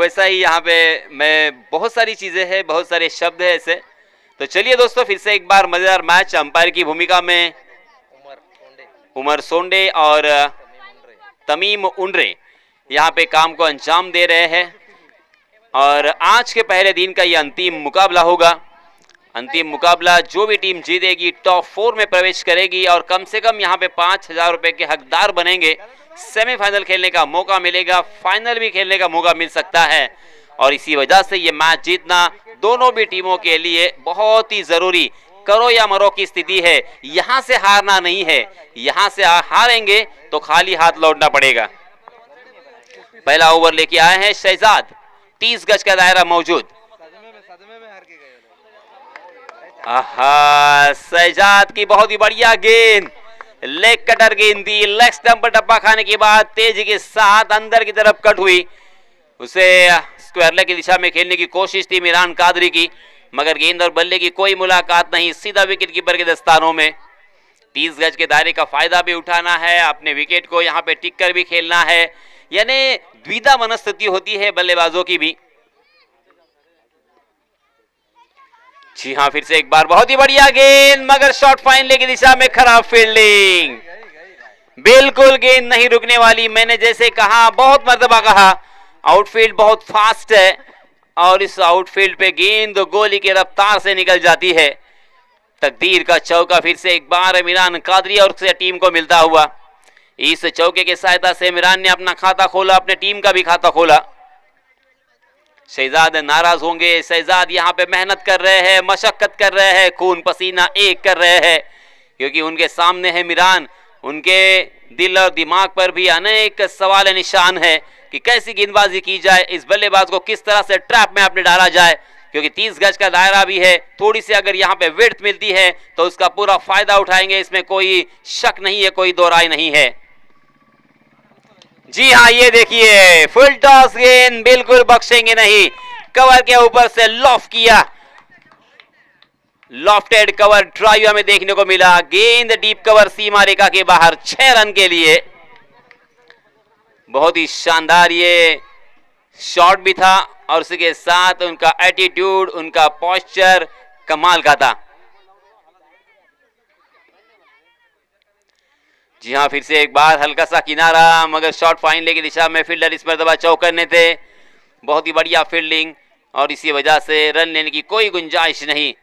वैसा ही यहाँ पे मैं बहुत सारी चीजें हैं, बहुत सारे शब्द हैं ऐसे। तो चलिए दोस्तों, फिर से एक बार मजेदार मैच। अंपायर की भूमिका में उमर सोंडे और तमीम उनरे यहाँ पे काम को अंजाम दे रहे हैं। और आज के पहले दिन का ये अंतिम मुकाबला होगा। अंतिम मुकाबला जो भी टीम जीतेगी टॉप 4 में प्रवेश करेगी और कम से कम यहाँ पे 5,000 रुपए के हकदार बनेंगे। सेमीफाइनल खेलने का मौका मिलेगा, फाइनल भी खेलने का मौका मिल सकता है। और इसी वजह से ये मैच जीतना दोनों भी टीमों के लिए बहुत ही जरूरी, करो या मरो की स्थिति है। यहां से हारना नहीं है, यहां से हारेंगे तो खाली हाथ लौटना पड़ेगा। पहला ओवर लेके आए हैं शहजाद, 30 गज का दायरा मौजूद। आहा, शहजाद की बहुत ही बढ़िया गेंद, लेग कटर गेंद दी, लेग स्टंप पर डब्बा खाने के बाद तेजी के साथ अंदर की तरफ कट हुई। उसे स्क्वायर लेग की दिशा में खेलने की कोशिश थी मिरान कादरी की, मगर गेंद और बल्ले की कोई मुलाकात नहीं, सीधा विकेट कीपर के दस्तानों में। 30 गज के दायरे का फायदा भी उठाना है, अपने विकेट को यहाँ पे टिक कर भी खेलना है, यानी द्विधा मनस्थिति होती है बल्लेबाजों की भी। जी हाँ, फिर से एक बार बहुत ही बढ़िया गेंद, मगर शॉर्ट फाइन की दिशा में खराब फील्डिंग। बिल्कुल गेंद नहीं रुकने वाली। मैंने जैसे कहा, बहुत मर्तबा कहा, आउटफील्ड बहुत फास्ट है और इस आउटफील्ड पे गेंद गोली की रफ्तार से निकल जाती है। तकदीर का चौका फिर से एक बार मिरान कादरी और उससे टीम को मिलता हुआ। इस चौके की सहायता से मिरान ने अपना खाता खोला, अपने टीम का भी खाता खोला। शहजाद नाराज होंगे, शहजाद यहाँ पे मेहनत कर रहे हैं, मशक्कत कर रहे हैं, खून पसीना एक कर रहे हैं, क्योंकि उनके सामने है मिरान। उनके दिल और दिमाग पर भी अनेक सवाल निशान है कि कैसी गेंदबाजी की जाए, इस बल्लेबाज को किस तरह से ट्रैप में अपने डाला जाए, क्योंकि 30 गज का दायरा भी है। थोड़ी सी अगर यहाँ पे विड्थ मिलती है तो उसका पूरा फायदा उठाएंगे, इसमें कोई शक नहीं है, कोई दो राय नहीं है। जी हाँ, ये देखिए फुल टॉस गेंद, बिल्कुल बख्शेंगे नहीं। कवर के ऊपर से लॉफ किया, लॉफ्टेड कवर ड्राइव हमें देखने को मिला। गेंद डीप कवर सीमा रेखा के बाहर, 6 रन के लिए। बहुत ही शानदार ये शॉट भी था और उसके साथ उनका एटीट्यूड, उनका पोस्चर कमाल का था। जी हाँ, फिर से एक बार हल्का सा किनारा, मगर शॉर्ट फाइन लेग की दिशा में फील्डर इस मरतबा चौकन्ने थे। बहुत ही बढ़िया फील्डिंग और इसी वजह से रन लेने की कोई गुंजाइश नहीं।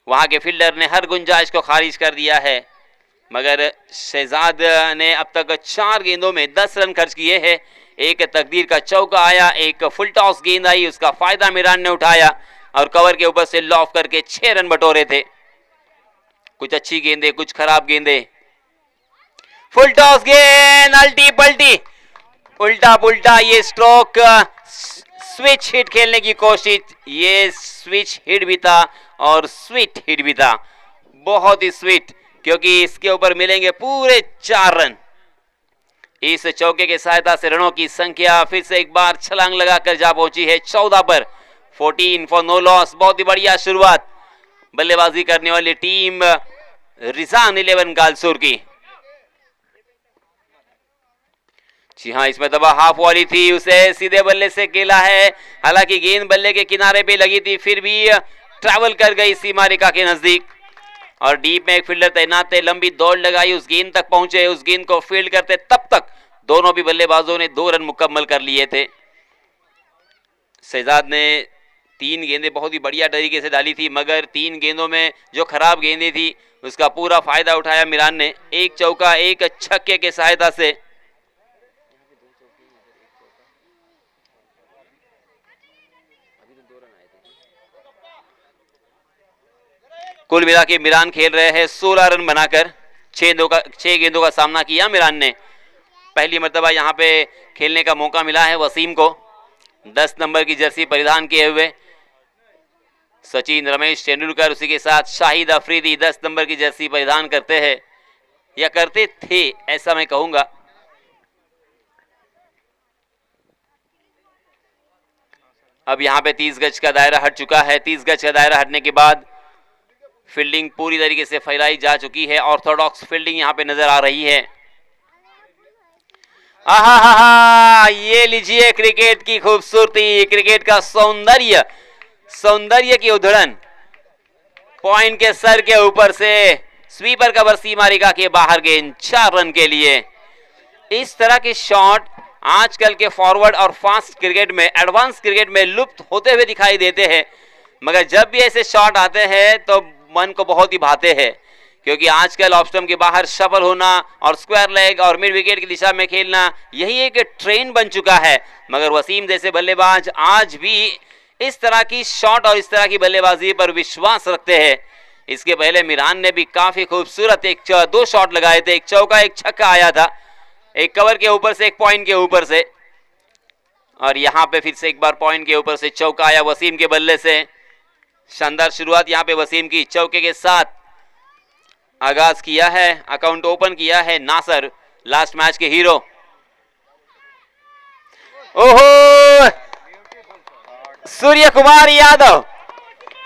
वहां के फील्डर ने हर गुंजाइश को खारिज कर दिया है, मगर शहजाद ने अब तक 4 गेंदों में 10 रन खर्च किए हैं। एक तकदीर का चौका आया, एक फुल टॉस गेंद आई, उसका फायदा मिरान ने उठाया और कवर के ऊपर से लॉफ करके 6 रन बटोरे थे। कुछ अच्छी गेंदें, कुछ खराब गेंदें। फुल टॉस गेंद, अल्टी पल्टी, उल्टा पुल्टा, ये स्ट्रोक, स्विच हिट खेलने की कोशिश। ये स्विच हिट भी था और स्वीट हिट भी था, बहुत ही स्वीट, क्योंकि इसके ऊपर मिलेंगे पूरे 4 रन। इस चौके की सहायता से रनों की संख्या फिर से एक बार छलांग लगाकर जा पहुंची है 14 पर। 14 फॉर नो लॉस। बहुत ही बढ़िया शुरुआत बल्लेबाजी करने वाली टीम रिजान 11 गालसूर की। जी हाँ, इसमें दबा हाफ वाली थी, उसे सीधे बल्ले से खेला है। हालांकि गेंद बल्ले के किनारे पे लगी थी, फिर भी ट्रैवल कर गई सीमा रेखा के नजदीक और डीप में एक फील्डर तैनात थे। लंबी दौड़ लगाई, उस गेंद तक पहुंचे, उस गेंद को फील्ड करते तब तक दोनों भी बल्लेबाजों ने 2 रन मुकम्मल कर लिए थे। शहजाद ने 3 गेंदें बहुत ही बढ़िया तरीके से डाली थी, मगर 3 गेंदों में जो खराब गेंदें थी उसका पूरा फायदा उठाया मिरान ने। एक चौका, एक छक्के के सहायता से। कुल मिला के मिरान खेल रहे हैं 16 रन बनाकर। 6 गेंदों का सामना किया मिरान ने। पहली मर्तबा यहाँ पे खेलने का मौका मिला है वसीम को। 10 नंबर की जर्सी परिधान किए हुए सचिन, रमेश तेंदुलकर, उसी के साथ शाहिद अफरीदी 10 नंबर की जर्सी परिधान करते हैं या करते थे, ऐसा मैं कहूंगा। अब यहाँ पे 30 गज का दायरा हट चुका है। 30 गज का दायरा हटने के बाद फील्डिंग पूरी तरीके से फैलाई जा चुकी है। ऑर्थोडॉक्स फील्डिंग यहाँ पे नजर आ रही है। आहा, ये लीजिए क्रिकेट की खूबसूरती, क्रिकेट का सौंदर्य, सौंदर्य की उधड़न। पॉइंट के सर के ऊपर से स्वीपर कवर सीमा रेखा के बाहर गेंद, 4 रन के लिए। इस तरह के शॉट आजकल के फॉरवर्ड और फास्ट क्रिकेट में, एडवांस क्रिकेट में लुप्त होते हुए दिखाई देते हैं, मगर जब भी ऐसे शॉट आते हैं तो मन को बहुत ही भाते हैं, क्योंकि आजकल ऑफ स्टंप के बाहर सफल होना और स्क्वायर लेग और मिड विकेट की दिशा में खेलना यही एक ट्रेंड बन चुका है। मगर वसीम जैसे बल्लेबाज आज भी इस तरह की शॉट और इस तरह की बल्लेबाजी पर विश्वास रखते हैं। इसके पहले मिरान ने भी काफी खूबसूरत 2 शॉट लगाए थे, एक चौका एक छक्का आया था, एक कवर के ऊपर से एक पॉइंट के ऊपर से, और यहां पे फिर से एक बार पॉइंट के ऊपर से चौका आया वसीम के बल्ले से। शानदार शुरुआत यहां पे वसीम की, चौके के साथ आगाज किया है, अकाउंट ओपन किया है नासर, लास्ट मैच के हीरो। ओहो, सूर्य कुमार यादव,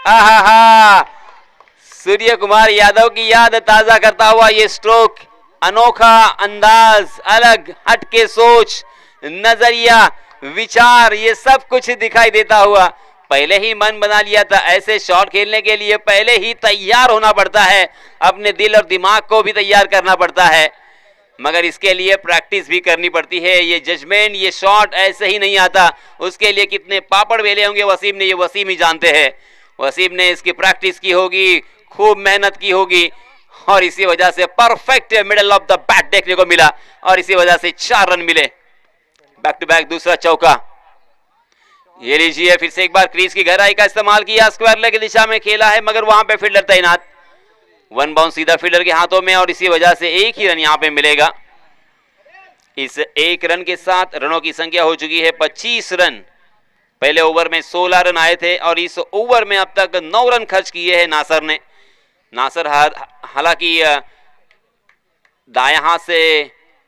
आहा, सूर्य कुमार यादव की याद ताजा करता हुआ ये स्ट्रोक, अनोखा अंदाज, अलग हटके सोच, नजरिया, विचार, ये सब कुछ दिखाई देता हुआ। पहले ही मन बना लिया था, ऐसे शॉट खेलने के लिए पहले ही तैयार होना पड़ता है, अपने दिल और दिमाग को भी तैयार करना पड़ता है, मगर इसके लिए प्रैक्टिस भी करनी पड़ती है। ये जजमेंट, ये शॉट ऐसे ही नहीं आता, उसके लिए कितने पापड़ बेले होंगे वसीम ने, ये वसीम ही जानते हैं। वसीम ने इसकी प्रैक्टिस की होगी, खूब मेहनत की होगी, और इसी वजह से perfect middle of the bat देखने को मिला, और इसी वजह से 4 रन मिले। बैक टू बैक दूसरा चौका। ये लीजिए फिर से एक बार क्रीज की गहराई का इस्तेमाल किया, स्क्वायर लेग की दिशा में खेला है, मगर वहां पे फील्डर तैनात, 1 बाउंस सीधा फील्डर के हाथों में, और इसी वजह से एक ही रन यहां पे मिलेगा। इस 1 रन के साथ रनों की संख्या हो चुकी है 25 रन। पहले ओवर में 16 रन आए थे, और इस ओवर में अब तक 9 रन खर्च किए हैं नासर ने। नासर हालांकि दाएं हाथ से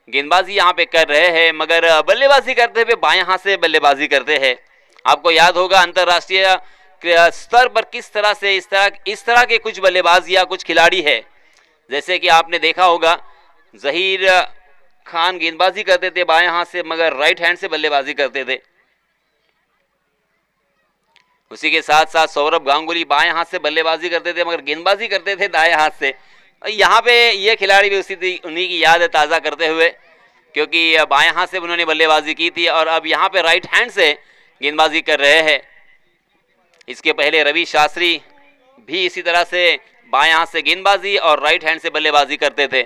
गेंदबाजी यहां पे कर रहे हैं, मगर बल्लेबाजी करते हुए बाएं हाथ से बल्लेबाजी करते हैं। आपको याद होगा अंतरराष्ट्रीय स्तर पर किस तरह से इस तरह के कुछ बल्लेबाज या कुछ खिलाड़ी है, जैसे कि आपने देखा होगा जहीर खान गेंदबाजी करते थे बाएं हाथ से, मगर राइट हैंड से बल्लेबाजी करते थे। उसी के साथ साथ सौरभ गांगुली बाएं हाथ से बल्लेबाजी करते थे, मगर गेंदबाजी करते थे दाएं हाथ से। यहाँ पे ये खिलाड़ी भी उन्हीं की याद ताज़ा करते हुए, क्योंकि बाएं हाथ से उन्होंने बल्लेबाजी की थी, और अब यहाँ पे राइट हैंड से गेंदबाजी कर रहे हैं। इसके पहले रवि शास्त्री भी इसी तरह से बाएं हाथ से गेंदबाजी और राइट हैंड से बल्लेबाजी करते थे,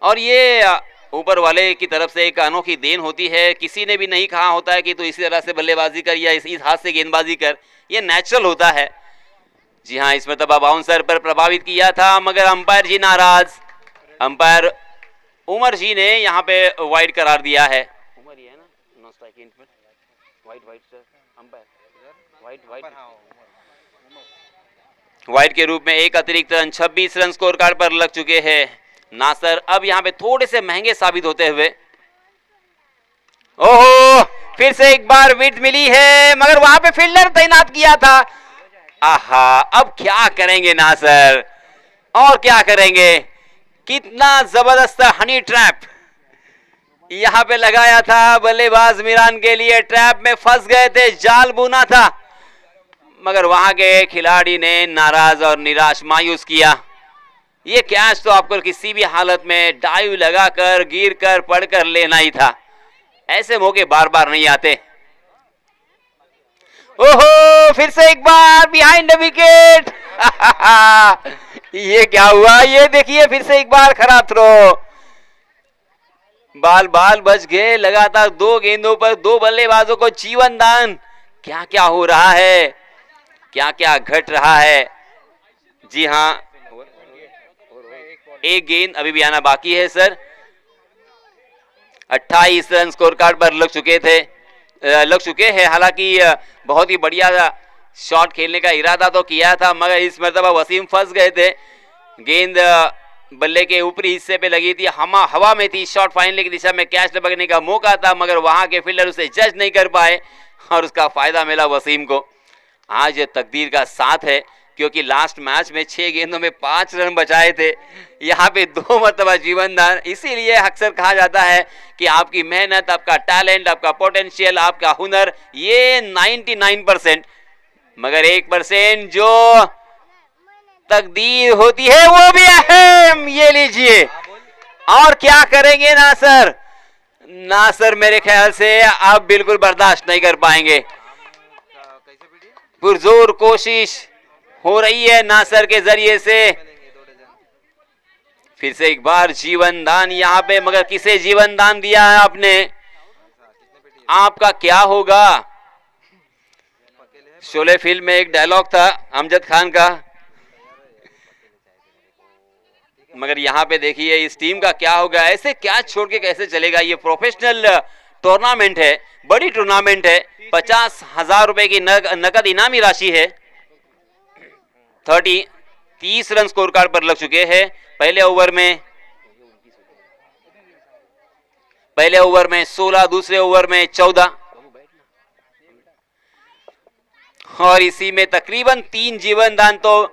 और ये ऊपर वाले की तरफ से एक अनोखी देन होती है। किसी ने भी नहीं कहा होता है कि तू इसी तरह से बल्लेबाजी कर या इस हाथ से गेंदबाजी कर, ये नेचुरल होता है। जी हाँ, इसमें तब बाउंसर पर प्रभावित किया था, मगर अंपायर जी नाराज, अंपायर उमर जी ने यहाँ पे वाइड करार दिया है। उमर ही है ना, नो स्ट्राइक इन पर वाइड सर, अंपायर वाइड के रूप में एक अतिरिक्त रन, 26 रन स्कोर कार्ड पर लग चुके हैं नासर। अब यहाँ पे थोड़े से महंगे साबित होते हुए, ओहो, फिर से एक बार विकेट मिली है, मगर वहां पे फील्डर तैनात किया था। आहा, अब क्या करेंगे नासर, और क्या करेंगे, कितना जबरदस्त हनी ट्रैप यहां पे लगाया था बल्लेबाज मिरान के लिए। ट्रैप में फंस गए थे, जाल बुना था, मगर वहां के खिलाड़ी ने नाराज और निराश मायूस किया। ये कैच तो आपको किसी भी हालत में डाइव लगाकर, गिर कर, पड़कर लेना ही था, ऐसे मौके बार बार नहीं आते। ओहो, फिर से एक बार बिहाइंड द विकेट। ये क्या हुआ, ये देखिए फिर से एक बार खराब थ्रो, बाल बच गए। लगातार 2 गेंदों पर 2 बल्लेबाजों को जीवन दान। क्या क्या हो रहा है, क्या क्या घट रहा है। जी हाँ, एक गेंद अभी भी आना बाकी है सर। 28 रन स्कोर कार्ड पर लग चुके हैं। हालांकि बहुत ही बढ़िया शॉट खेलने का इरादा तो किया था, मगर इस मर्तबा वसीम फंस गए थे। गेंद बल्ले के ऊपरी हिस्से पे लगी थी, हवा में थी, शॉट फाइनल की दिशा में कैच लपकने का मौका था, मगर वहां के फील्डर उसे जज नहीं कर पाए और उसका फायदा मिला वसीम को। आज तकदीर का साथ है, क्योंकि लास्ट मैच में 6 गेंदों में 5 रन बचाए थे, यहाँ पे 2 मरतबा जीवन दान। इसीलिए अक्सर कहा जाता है कि आपकी मेहनत, आपका टैलेंट, आपका पोटेंशियल, आपका हुनर, ये 99%, मगर 1% जो तकदीर होती है वो भी अहम। ये लीजिए, और क्या करेंगे नासर? नासर मेरे ख्याल से आप बिल्कुल बर्दाश्त नहीं कर पाएंगे। पुरजोर कोशिश हो रही है नासर के जरिए से, फिर से एक बार जीवन दान यहाँ पे, मगर किसे जीवन दान दिया है आपने? आपका क्या होगा? शोले फिल्म में एक डायलॉग था अमजद खान का, मगर यहाँ पे देखिए इस टीम का क्या होगा। ऐसे क्या छोड़ के कैसे चलेगा? ये प्रोफेशनल टूर्नामेंट है, बड़ी टूर्नामेंट है, 50,000 रुपए की नकद इनामी राशि है। 30 रन स्कोर कार्ड पर लग चुके हैं। पहले ओवर में 16, दूसरे ओवर में 14, और इसी में तकरीबन 3 जीवन दान तो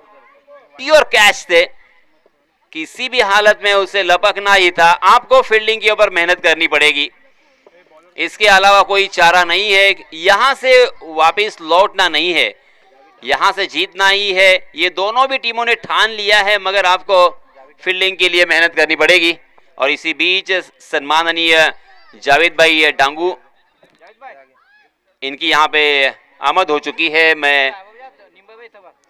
प्योर कैश थे, किसी भी हालत में उसे लपकना ही था। आपको फील्डिंग के ऊपर मेहनत करनी पड़ेगी, इसके अलावा कोई चारा नहीं है। यहां से वापस लौटना नहीं है, यहां से जीतना ही है। ये दोनों भी टीमों ने ठान लिया है, मगर आपको फील्डिंग के लिए मेहनत करनी पड़ेगी। और इसी बीच सम्माननीय जावेद भाई डांगू, इनकी यहाँ पे आमद हो चुकी है। मैं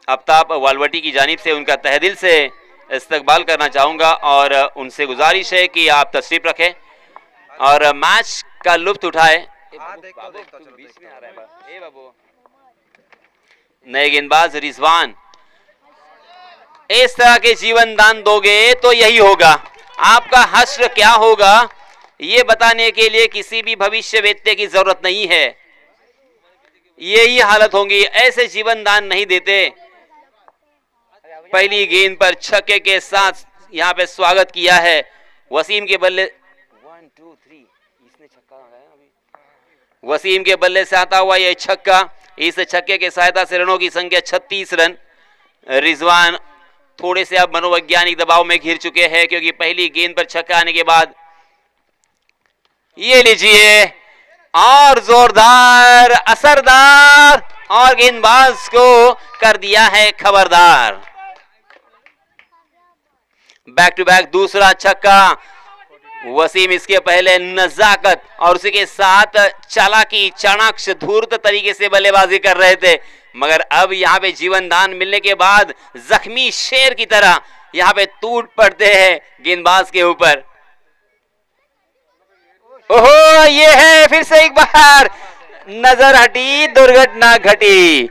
आफ्ताब वालवटी की जानिब से उनका तहे दिल से इस्तकबाल करना चाहूंगा, और उनसे गुजारिश है कि आप तशरीफ रखें और मैच का लुत्फ उठाए। नए गेंदबाज रिजवान, इस तरह के जीवन दान दोगे तो यही होगा। आपका हश्र क्या होगा ये बताने के लिए किसी भी भविष्यवेत्ता की जरूरत नहीं है, यही हालत होंगी। ऐसे जीवन दान नहीं देते। पहली गेंद पर छक्के के साथ यहां पे स्वागत किया है वसीम के बल्ले, 1 2 3, इसने छक्का लगाया अभी। वसीम के बल्ले से आता हुआ यह छक्का, इस छक्के के सहायता से रनों की संख्या 36 रन। रिजवान थोड़े से अब मनोवैज्ञानिक दबाव में घिर चुके हैं, क्योंकि पहली गेंद पर छक्का आने के बाद ये लीजिए, और जोरदार, असरदार, और गेंदबाज को कर दिया है खबरदार। बैक टू बैक दूसरा छक्का। वसीम इसके पहले नजाकत और उसी के साथ चालाकी, चाणाक्ष, धूर्त तरीके से बल्लेबाजी कर रहे थे, मगर अब यहाँ पे जीवन दान मिलने के बाद जख्मी शेर की तरह यहाँ पे टूट पड़ते हैं गेंदबाज के ऊपर। ओहो, ये है फिर से एक बार नजर हटी, दुर्घटना घटी,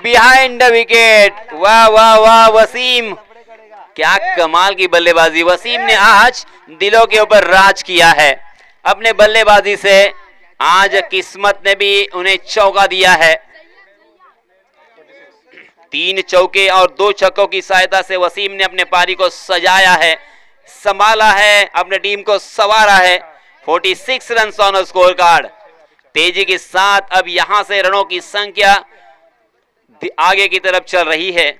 बिहाइंड द विकेट। वाह वाह वाह वसीम, क्या कमाल की बल्लेबाजी। वसीम ने आज दिलों के ऊपर राज किया है अपने बल्लेबाजी से। आज किस्मत ने भी उन्हें चौका दिया है। 3 चौके और 2 छक्कों की सहायता से वसीम ने अपने पारी को सजाया है, संभाला है, अपने टीम को संवारा है। 46 रन ऑन स्कोर कार्ड। तेजी के साथ अब यहां से रनों की संख्या आगे की तरफ चल रही है,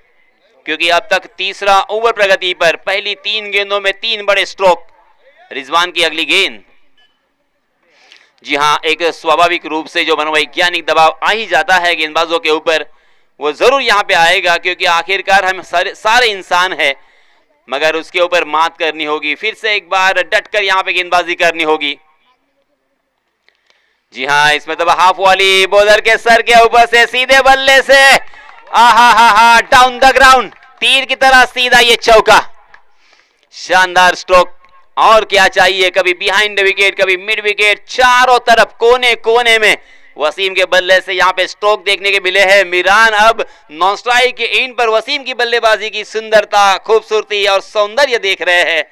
क्योंकि अब तक तीसरा ओवर प्रगति पर। पहली 3 गेंदों में 3 बड़े स्ट्रोक। रिजवान की अगली गेंद। जी हां, एक स्वाभाविक रूप से जो मनोवैज्ञानिक दबाव आ ही जाता है गेंदबाजों के ऊपर, वो जरूर यहां पे आएगा, क्योंकि आखिरकार हम सारे इंसान हैं, मगर उसके ऊपर मात करनी होगी। फिर से एक बार डटकर यहां पे गेंदबाजी करनी होगी। जी हां, इसमें तो हाफ वाली बॉलर के सर के ऊपर से सीधे बल्ले से आहा डाउन द ग्राउंड, तीर की तरह सीधा ये चौका। शानदार स्ट्रोक, और क्या चाहिए। कभी बिहाइंड द विकेट, कभी मिड विकेट, चारों तरफ कोने कोने में वसीम के बल्ले से यहाँ पे स्ट्रोक देखने के मिले हैं। मीरान अब नॉन स्ट्राइक के एंड पर वसीम की बल्लेबाजी की सुंदरता, खूबसूरती और सौंदर्य देख रहे हैं।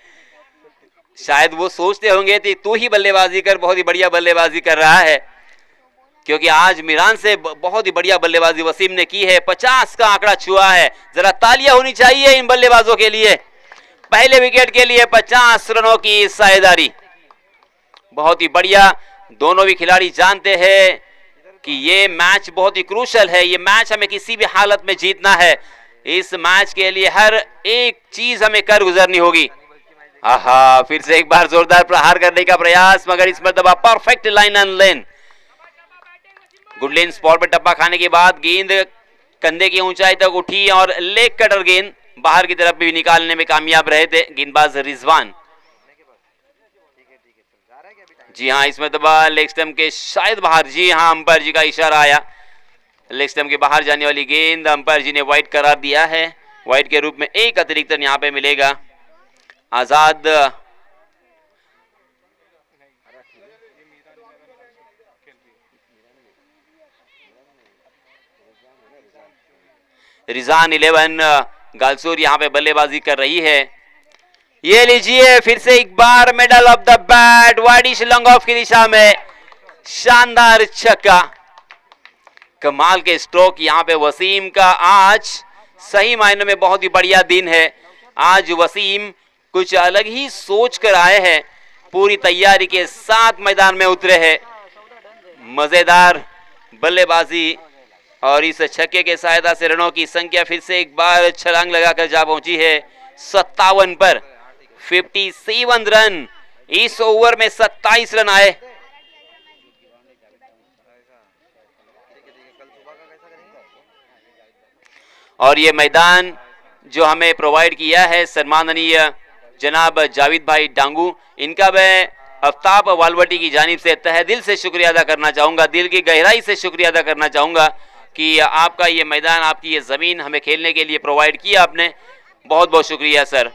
शायद वो सोचते होंगे कि तू ही बल्लेबाजी कर, बहुत ही बढ़िया बल्लेबाजी कर रहा है, क्योंकि आज मीरान से बहुत ही बढ़िया बल्लेबाजी वसीम ने की है। 50 का आंकड़ा छुआ है। जरा तालियां होनी चाहिए इन बल्लेबाजों के लिए। पहले विकेट के लिए 50 रनों की साझेदारी, बहुत ही बढ़िया। दोनों भी खिलाड़ी जानते हैं कि ये मैच बहुत ही क्रूशल है, ये मैच हमें किसी भी हालत में जीतना है। इस मैच के लिए हर एक चीज हमें कर गुजरनी होगी। आहा, फिर से एक बार जोरदार प्रहार करने का प्रयास, मगर इस मरतबा perfect line and lane. Good lane spot पर टप्पा खाने के बाद गेंद कंधे की ऊंचाई तक उठी और लेग कटर गेंद बाहर की तरफ भी निकालने में कामयाब रहे थे गेंदबाज रिजवान। जी हाँ, इस मरतबा लेग स्टंप के शायद बाहर। जी हाँ, अंपायर जी का इशारा आया। लेग स्टंप के बाहर जाने वाली गेंद अंपायर जी ने वाइड करार दिया है। वाइड के रूप में एक अतिरिक्त रन यहाँ पे मिलेगा। आजाद रिजान 11 गालसूर यहाँ पे बल्लेबाजी कर रही है। ये लीजिए फिर से एक बार middle of the bat, wideish long off की दिशा में शानदार छक्का। कमाल के स्ट्रोक यहाँ पे वसीम का। आज सही मायनों में बहुत ही बढ़िया दिन है। आज वसीम कुछ अलग ही सोच कर आए हैं, पूरी तैयारी के साथ मैदान में उतरे हैं। मजेदार बल्लेबाजी और इस छक्के के सहायता से रनों की संख्या फिर से एक बार छलांग लगाकर जा पहुंची है 57 पर। 57 रन इस ओवर में 27 रन आए। और ये मैदान जो हमें प्रोवाइड किया है सम्माननीय जनाब जावेद भाई डांगू, इनका मैं आफ्ताब वालवटी की जानिब से तहे दिल से शुक्रिया अदा करना चाहूंगा, दिल की गहराई से शुक्रिया अदा करना चाहूंगा कि आपका ये मैदान, आपकी ये जमीन हमें खेलने के लिए प्रोवाइड किया आपने। बहुत बहुत शुक्रिया सर।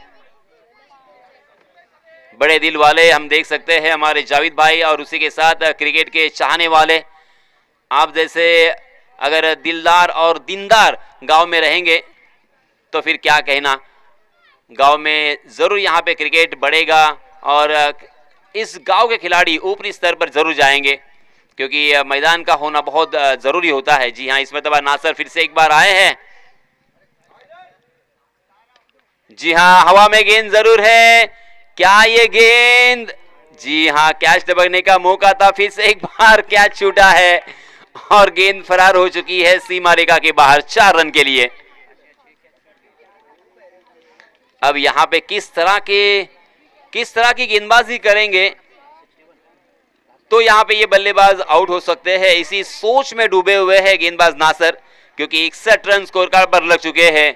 बड़े दिल वाले हम देख सकते हैं हमारे जावेद भाई और उसी के साथ क्रिकेट के चाहने वाले। आप जैसे अगर दिलदार और दीनदार गांव में रहेंगे तो फिर क्या कहना। गांव में जरूर यहाँ पे क्रिकेट बढ़ेगा और इस गांव के खिलाड़ी ऊपरी स्तर पर जरूर जाएंगे, क्योंकि मैदान का होना बहुत जरूरी होता है। जी हाँ, इस मरतबा नासर फिर से एक बार आए हैं। जी हाँ, हवा में गेंद जरूर है। क्या ये गेंद, जी हाँ, कैच दबकने का मौका था, फिर से एक बार कैच छूटा है और गेंद फरार हो चुकी है सीमा रेखा के बाहर 4 रन के लिए। अब यहां पे किस तरह की गेंदबाजी करेंगे तो यहां पे ये बल्लेबाज आउट हो सकते हैं। इसी सोच में डूबे हुए हैं गेंदबाज नासर, क्योंकि 61 रन स्कोर कार्ड पर लग चुके हैं।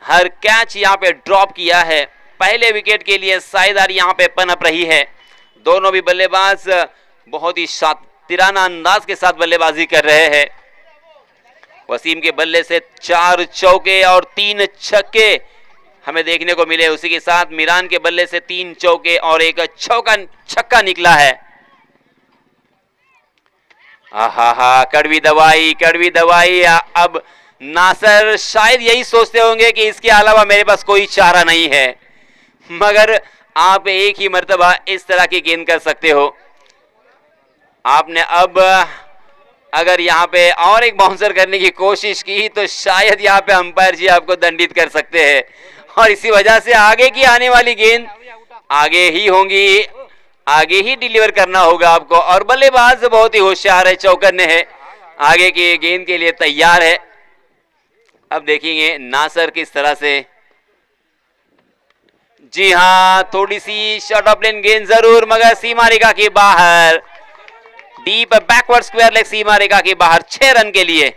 हर कैच यहां पे ड्रॉप किया है। पहले विकेट के लिए साझेदारी यहां पे पनप रही है। दोनों भी बल्लेबाज बहुत ही शातिराना अंदाज के साथ बल्लेबाजी कर रहे हैं। वसीम के बल्ले से 4 चौके और 3 छक्के हमें देखने को मिले। उसी के साथ मीरान के बल्ले से 3 चौके और एक छक्का निकला है। आहा, कड़वी दवाई। अब नासर शायद यही सोचते होंगे कि इसके अलावा मेरे पास कोई चारा नहीं है, मगर आप एक ही मर्तबा इस तरह की गेंद कर सकते हो। आपने अब अगर यहाँ पे और एक बाउंसर करने की कोशिश की तो शायद यहाँ पे अंपायर जी आपको दंडित कर सकते हैं, और इसी वजह से आगे की आने वाली गेंद आगे ही होंगी, आगे ही डिलीवर करना होगा आपको। और बल्लेबाज बहुत ही होशियार है, चौकन्ने है, आगे की गेंद के लिए तैयार है। अब देखेंगे नासर किस तरह से। जी हाँ, थोड़ी सी शॉर्ट ऑफ लेन गेंद जरूर, मगर सीमा रेखा के बाहर, डीप बैकवर्ड स्क्वायर लेग सीमा रेखा के बाहर 6 रन के लिए।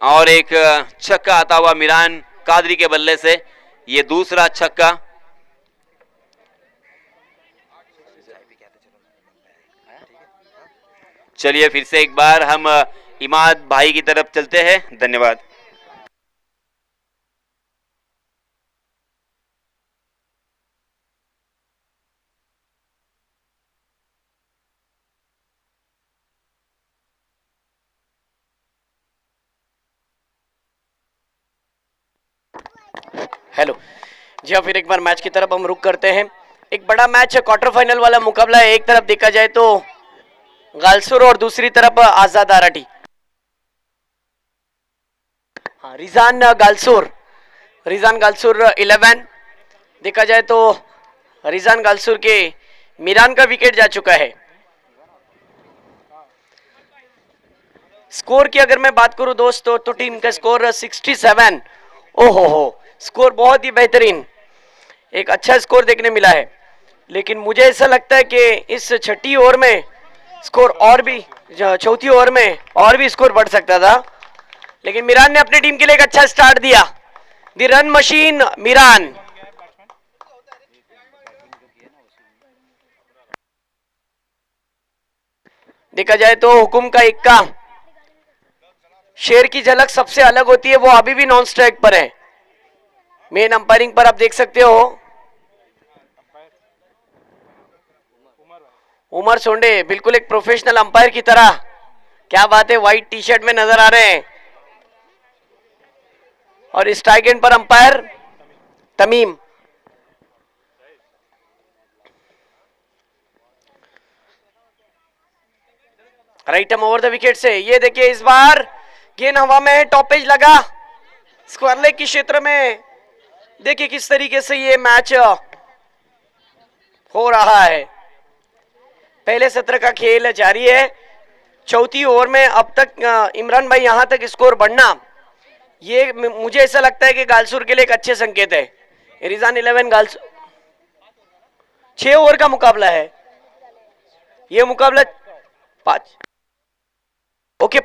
और एक छक्का आता हुआ मीरान कादरी के बल्ले से, ये दूसरा छक्का। चलिए फिर से एक बार हम इमाद भाई की तरफ चलते हैं। धन्यवाद। हेलो जी हाँ, फिर एक बार मैच की तरफ हम रुक करते हैं। एक बड़ा मैच है, क्वार्टर फाइनल वाला मुकाबला है। एक तरफ देखा जाए तो गालसूर और दूसरी तरफ आजाद आराठी। हाँ, रिजान गालसूर 11। देखा जाए तो रिजान गालसूर के मीरान का विकेट जा चुका है। स्कोर की अगर मैं बात करूं दोस्तों तो टीम का स्कोर 67। ओहो हो, स्कोर बहुत ही बेहतरीन, एक अच्छा स्कोर देखने मिला है। लेकिन मुझे ऐसा लगता है कि इस छठी ओवर में स्कोर और भी, चौथी ओवर में और भी स्कोर बढ़ सकता था। लेकिन मीरान ने अपनी टीम के लिए एक अच्छा स्टार्ट दिया। दी रन मशीन मीरान। देखा जाए तो हुकुम का इक्का, शेर की झलक सबसे अलग होती है, वो अभी भी नॉन स्ट्राइक पर है। मेन अंपायरिंग पर आप देख सकते हो उमर सोंडे, बिल्कुल एक प्रोफेशनल अंपायर की तरह। क्या बात है, व्हाइट टी शर्ट में नजर आ रहे हैं। और स्ट्राइक एंड पर अंपायर तमीम। राइट हम ओवर द विकेट से। ये देखिए इस बार गेंद हवा में, टॉप एज लगा स्क्वायर लेग के क्षेत्र में। देखिए किस तरीके से ये मैच हो रहा है। पहले सत्र का खेल जारी है। चौथी ओवर में अब तक इमरान भाई यहां तक स्कोर बढ़ना, ये मुझे ऐसा लगता है कि गालसूर के लिए एक अच्छे संकेत है। रिजान 11 गालसूर, 6 ओवर का मुकाबला है ये मुकाबला।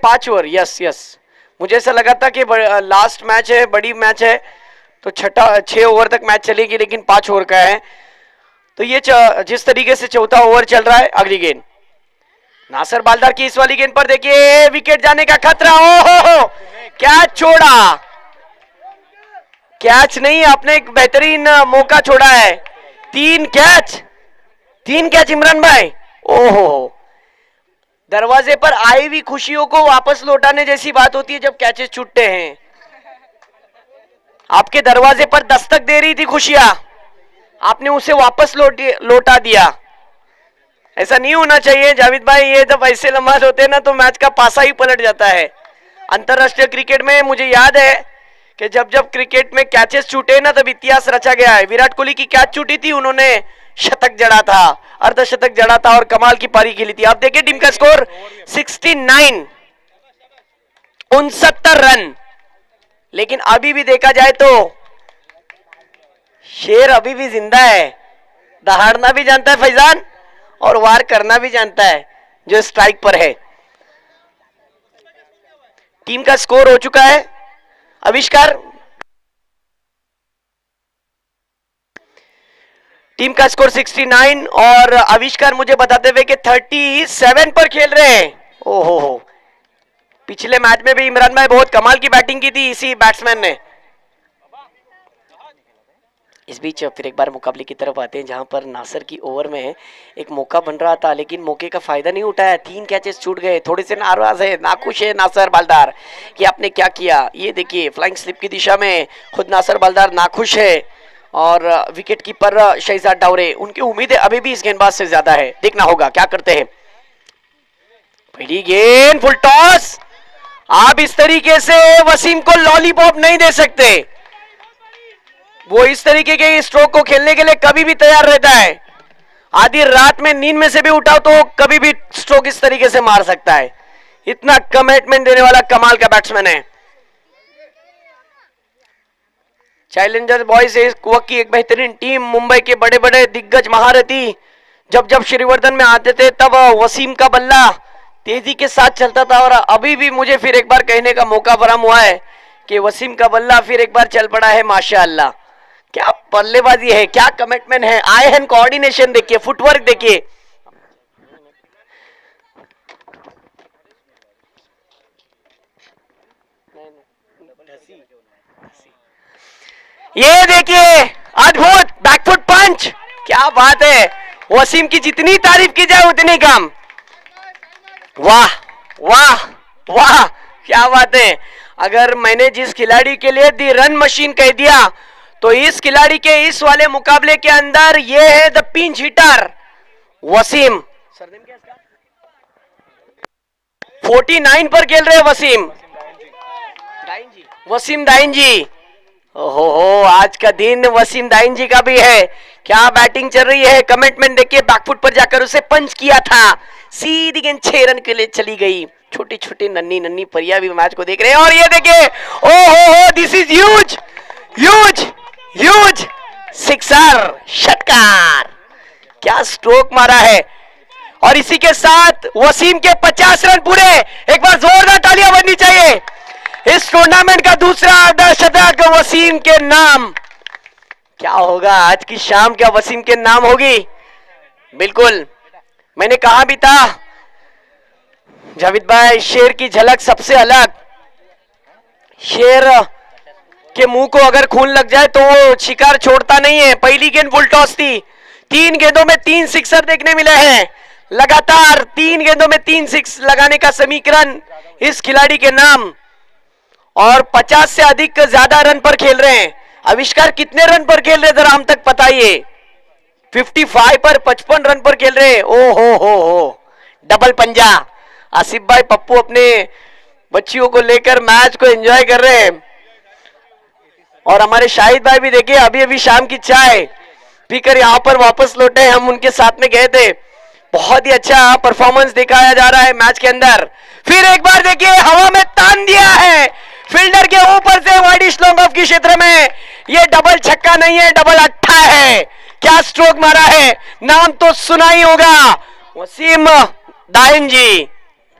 5 ओवर, यस यस। मुझे ऐसा लगा था कि लास्ट मैच है, बड़ी मैच है, तो 6 ओवर तक मैच चलेगी, लेकिन 5 ओवर का है। तो ये जिस तरीके से चौथा ओवर चल रहा है, अगली गेंद नासिर बालदार की इस वाली गेंद पर देखिए विकेट जाने का खतरा। ओहो, कैच छोड़ा, कैच नहीं, आपने एक बेहतरीन मौका छोड़ा है। 3 कैच इमरान भाई। ओहो, दरवाजे पर आई हुई खुशियों को वापस लौटाने जैसी बात होती है जब कैचेस छूटते हैं। आपके दरवाजे पर दस्तक दे रही थी खुशियां, आपने उसे वापस लौटा दिया। ऐसा नहीं होना चाहिए जावेद भाई, ये जब ऐसे लम्हात होते हैं ना तो मैच का पासा ही पलट जाता है। अंतरराष्ट्रीय क्रिकेट में मुझे याद है कि जब जब क्रिकेट में कैचेस छूटे ना तब इतिहास रचा गया है। विराट कोहली की कैच छूटी थी, उन्होंने शतक जड़ा था, अर्धशतक जड़ा था और कमाल की पारी खेली थी। आप देखिए टीम का स्कोर 69, 69 रन। लेकिन अभी भी देखा जाए तो शेर अभी भी जिंदा है, दहाड़ना भी जानता है फैजान और वार करना भी जानता है जो स्ट्राइक पर है। टीम का स्कोर हो चुका है आविष्कार, टीम का स्कोर 69 और आविष्कार मुझे बताते हुए कि 37 पर खेल रहे हैं। ओहो हो, पिछले मैच में भी इमरान भाई बहुत कमाल की बैटिंग की थी इसी बैट्समैन ने। इस बीच फिर एक बार मुकाबले की तरफ आते हैं जहां पर नासिर की ओवर में एक मौका बन रहा था, लेकिन मौके का फायदा नहीं उठाया। 3 कैचेस छूट गए, थोड़े से नाराज है, नाखुश है नासिर बालदार कि आपने क्या किया। ये देखिए फ्लाइंग स्लिप की दिशा में खुद नासिर बालदार नाखुश है और विकेट कीपर शहजाद डावरे, उनकी उम्मीदें अभी भी इस गेंदबाज से ज्यादा है। देखना होगा क्या करते हैं। पहली गेंद फुल टॉस। आप इस तरीके से वसीम को लॉलीपॉप नहीं दे सकते, वो इस तरीके के स्ट्रोक को खेलने के लिए कभी भी तैयार रहता है। आधी रात में नींद में से भी उठाओ तो कभी भी स्ट्रोक इस तरीके से मार सकता है। इतना कमिटमेंट देने वाला कमाल का बैट्समैन है। चैलेंजर्स बॉयज इस वक्त की एक बेहतरीन टीम। मुंबई के बड़े बड़े दिग्गज महारथी जब जब श्रीवर्धन में आते थे तब वसीम का बल्ला तेजी के साथ चलता था और अभी भी मुझे फिर एक बार कहने का मौका फराहम हुआ है कि वसीम का बल्ला फिर एक बार चल पड़ा है। माशाअल्लाह, क्या बल्लेबाजी है, क्या कमिटमेंट है, आई हैंड कोऑर्डिनेशन देखिए, फुटवर्क देखिए। ये देखिए अद्भुत बैकफुट पंच, क्या बात है। वसीम की जितनी तारीफ की जाए उतनी कम। वाह वाह वाह, क्या बात है। अगर मैंने जिस खिलाड़ी के लिए दी रन मशीन कह दिया तो इस खिलाड़ी के इस वाले मुकाबले के अंदर ये है द पिंच हिटर वसीम। 49 पर खेल रहे वसीम, वसीम दाइन जी। ओहो हो, आज का दिन वसीम दाइन जी का भी है। क्या बैटिंग चल रही है, कमिटमेंट देखिए, बैकफुट पर जाकर उसे पंच किया था, सीधी गेंद 6 रन के लिए चली गई। छोटी छोटी नन्ही नन्ही परिया भी मैच को देख रहे हैं। और ये देखिए, ओ हो, this is huge huge huge sixer, षटकार, क्या स्ट्रोक मारा है। और इसी के साथ वसीम के 50 रन पूरे। एक बार जोरदार तालियां बजनी चाहिए। इस टूर्नामेंट का दूसरा अर्धशतक वसीम के नाम। क्या होगा आज की शाम, क्या वसीम के नाम होगी? बिल्कुल, मैंने कहा भी था जावेद भाई, शेर की झलक सबसे अलग। शेर के मुंह को अगर खून लग जाए तो वो शिकार छोड़ता नहीं है। पहली गेंद फुल टॉस थी, 3 गेंदों में 3 सिक्सर देखने मिले हैं। लगातार 3 गेंदों में 3 सिक्स लगाने का समीकरण इस खिलाड़ी के नाम। और 50 से अधिक ज्यादा रन पर खेल रहे हैं। आविष्कार कितने रन पर खेल रहे जरा हम तक बताइए? 55 पर 55 रन पर खेल रहे। ओ हो, डबल पंजा। आसिफ भाई पप्पू अपने बच्चियों को लेकर मैच को एंजॉय कर रहे हैं। और हमारे शाहिद भाई भी देखिए अभी अभी शाम की चाय पीकर यहाँ पर वापस लौटे। हम उनके साथ में गए थे। बहुत ही अच्छा परफॉर्मेंस दिखाया जा रहा है मैच के अंदर। फिर एक बार देखिए, हवा में तान दिया है फील्डर के ऊपर से वाइडिश लॉन्ग ऑफ के क्षेत्र में। ये डबल छक्का नहीं है, डबल अट्ठा है। क्या स्ट्रोक मारा है, नाम तो सुना ही होगा, वसीम दायन जी।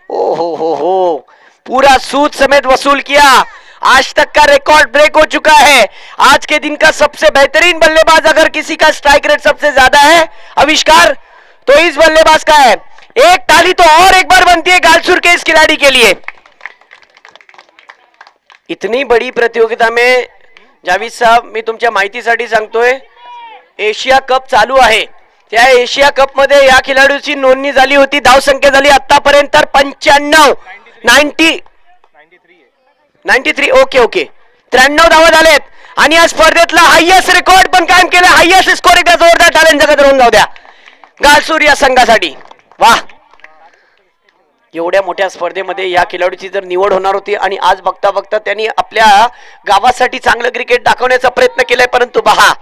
ओ हो, पूरा सूद समेत वसूल किया। आज तक का रिकॉर्ड ब्रेक हो चुका है। आज के दिन का सबसे बेहतरीन बल्लेबाज अगर किसी का स्ट्राइक रेट सबसे ज्यादा है आविष्कार, तो इस बल्लेबाज का है। एक ताली तो और एक बार बनती है गालसूर के इस खिलाड़ी के लिए। इतनी बड़ी प्रतियोगिता में जावेद साहेब, मी तुमच्या माहितीसाठी सांगतोय, एशिया कप चालू आहे। त्या एशिया कप मध्ये या खिलाडूची नोंदणी झाली होती। धाव संख्या झाली आतापर्यंत 95, 93, ओके 93 धावा झालेत। आणि या स्पर्धेतला हायएस्ट रेकॉर्ड पण कायम केला। हायएस्ट स्कोर एकदा जोरदार टाळ्यांच्या गजर होऊन जाऊ द्या गालसूर या संघासाठी। वाह, एवढ्या मोठ्या स्पर्धेमध्ये या खिलाडूची जर निवड होणार होती आणि आज बघता बघता त्यांनी आपल्या गावासाठी चांगलं क्रिकेट दाखवण्याचा प्रयत्न केलाय, परंतु पहा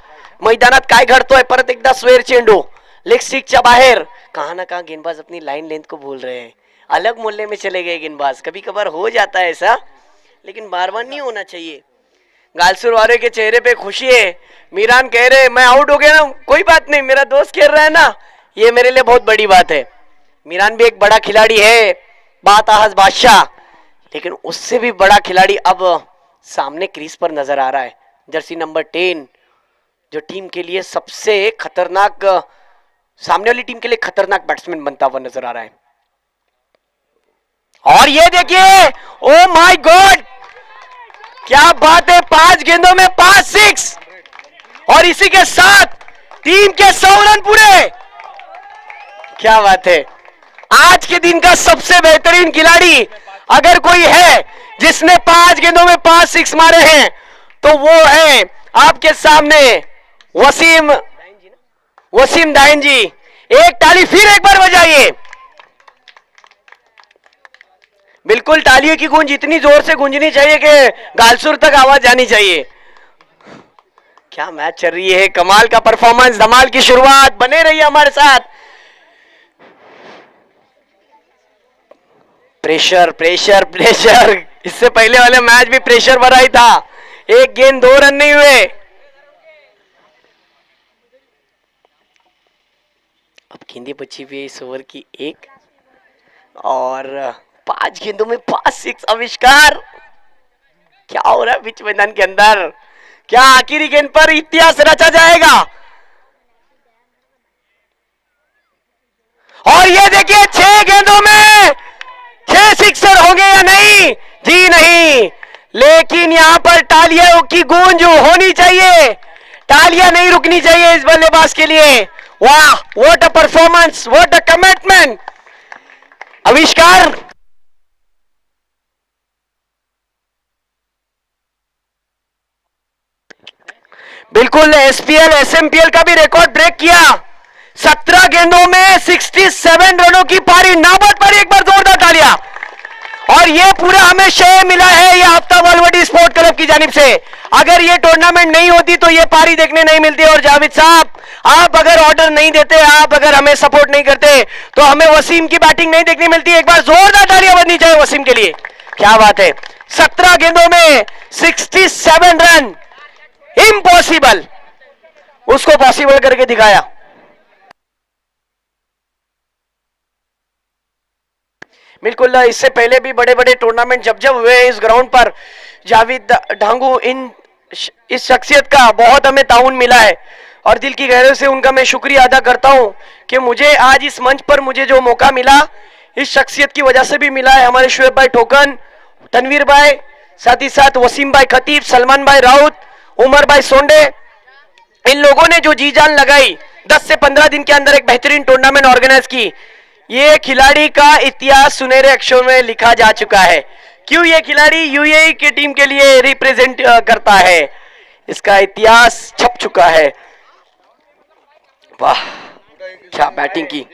मैदानात काय घडतोय। परत एकदा स्वेर चेंडू लेग स्टिकच्या बाहेर। कहां ना कहां गेंदबाज अपनी लाइन लेंथ को भूल रहे हैं, अलग मोहल्ले में चले गए गेंदबाज। कभी कभार हो जाता है ऐसा, लेकिन बार बार नहीं होना चाहिए। गालसूर वाले के चेहरे पे खुशी है। मीरान कह रहे मैं आउट हो गया ना, कोई बात नहीं, मेरा दोस्त खेल रहा है ना, ये मेरे लिए बहुत बड़ी बात है। मीरान भी एक बड़ा खिलाड़ी है, बात आहज बादशाह, लेकिन उससे भी बड़ा खिलाड़ी अब सामने क्रीज पर नजर आ रहा है। जर्सी नंबर 10, जो टीम के लिए सबसे खतरनाक, सामने वाली टीम के लिए खतरनाक बैट्समैन बनता हुआ नजर आ रहा है। और ये देखिए, ओ माय गॉड, क्या बात है, 5 गेंदों में 5 सिक्स। और इसी के साथ टीम के 100 रन पूरे। क्या बात है, आज के दिन का सबसे बेहतरीन खिलाड़ी अगर कोई है जिसने 5 गेंदों में 5 सिक्स मारे हैं तो वो है आपके सामने वसीम दायन जी। एक ताली फिर एक बार बजाइए। बिल्कुल, तालियों की गूंज इतनी जोर से गूंजनी चाहिए कि गालसूर तक आवाज जानी चाहिए। क्या मैच चल रही है, कमाल का परफॉर्मेंस, धमाल की शुरुआत। बने रहिए हमारे साथ। प्रेशर प्रेशर प्रेशर, इससे पहले वाले मैच भी प्रेशर भरा ही था। 1 गेंद 2 रन नहीं हुए। अब गेंदें बची हुई इस ओवर की 1 और 5 गेंदों में 5 सिक्स। आविष्कार, क्या हो रहा है बीच मैदान के अंदर? क्या आखिरी गेंद पर इतिहास रचा जाएगा? और ये देखिए, 6 गेंदों में 6 सिक्सर होंगे या नहीं? जी नहीं, लेकिन यहां पर तालियों की गूंज होनी चाहिए। तालियां नहीं रुकनी चाहिए इस बल्लेबाज के लिए। वाह, what a performance, what a commitment. आविष्कार, बिल्कुल एसपीएल एसएमपीएल का भी रिकॉर्ड ब्रेक किया। 17 गेंदों में 67 रनों की पारी। नाबाद पारी, एक बार जोरदार तालियां। और ये पूरा हमें श्रेय मिला है ये हफ्ता बालवाड़ी स्पोर्ट क्लब की जानिब से। अगर ये टूर्नामेंट नहीं होती तो ये पारी देखने नहीं मिलती। और जावेद साहब, आप अगर ऑर्डर नहीं देते, आप अगर हमें सपोर्ट नहीं करते तो हमें वसीम की बैटिंग नहीं देखने मिलती। एक बार जोरदार तालियां बजनी चाहिए वसीम के लिए। क्या बात है, 17 गेंदों में 67 रन, इम्पॉसिबल, उसको पॉसिबल करके दिखाया। बिल्कुल, इससे पहले भी बड़े बड़े टूर्नामेंट जब जब हुए इस ग्राउंड पर, जावेद ढांगू इस शख्सियत का बहुत हमें ताउन मिला है और दिल की गहराई से उनका मैं शुक्रिया अदा करता हूं कि मुझे आज इस मंच पर मुझे जो मौका मिला इस शख्सियत की वजह से भी मिला है। हमारे शुएब भाई ठोकन, तनवीर भाई, साथ ही साथ वसीम भाई खतीब, सलमान भाई राउत, उमर भाई सोंडे, इन लोगों ने जो जी जान लगाई 10 से 15 दिन के अंदर एक बेहतरीन टूर्नामेंट ऑर्गेनाइज की। ये खिलाड़ी का इतिहास सुनहरे अक्षरों में लिखा जा चुका है। क्यों ये खिलाड़ी यूएई की टीम के लिए रिप्रेजेंट करता है, इसका इतिहास छप चुका है। वाह क्या बैटिंग की।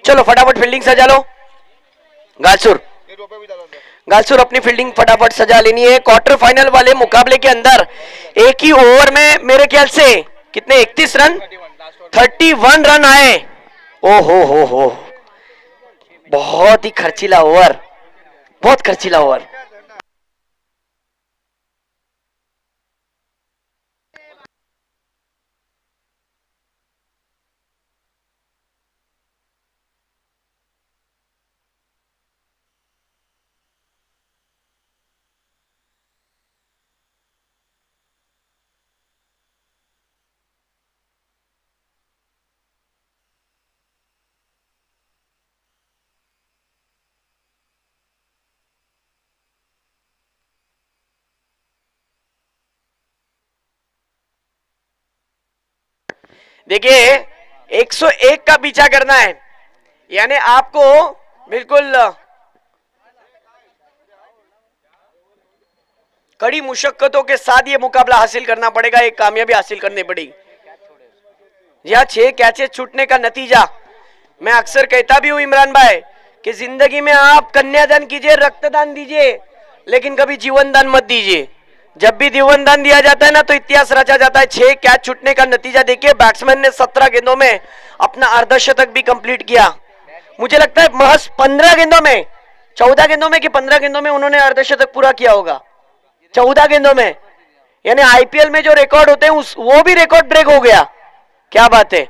चलो फटाफट फील्डिंग सजा लो। गालसुर अपनी फील्डिंग फटाफट सजा लेनी है। क्वार्टर फाइनल वाले मुकाबले के अंदर एक ही ओवर में मेरे ख्याल से कितने 31 रन 31 रन आए। ओ हो, बहुत ही खर्चीला ओवर, बहुत खर्चीला ओवर। देखिए 101 का पीछा करना है, यानी आपको बिल्कुल कड़ी मुशक्कतों के साथ ये मुकाबला हासिल करना पड़ेगा, एक कामयाबी हासिल करनी पड़ेगी। यह 6 कैचेस छूटने का नतीजा, मैं अक्सर कहता भी हूं इमरान भाई कि जिंदगी में आप कन्यादान कीजिए, रक्तदान दीजिए, लेकिन कभी जीवन दान मत दीजिए। जब भी जीवन दान दिया जाता है ना तो इतिहास रचा जाता है। 6 कैच छूटने का नतीजा देखिए, बैट्समैन ने 17 गेंदों में अपना अर्धशतक भी कंप्लीट किया। मुझे लगता है महज 15 गेंदों में, 14 गेंदों में कि 15 गेंदों में उन्होंने अर्धशतक पूरा किया होगा। 14 गेंदों में, यानी आईपीएल में जो रिकॉर्ड होते हैं वो भी रिकॉर्ड ब्रेक हो गया। क्या बात है।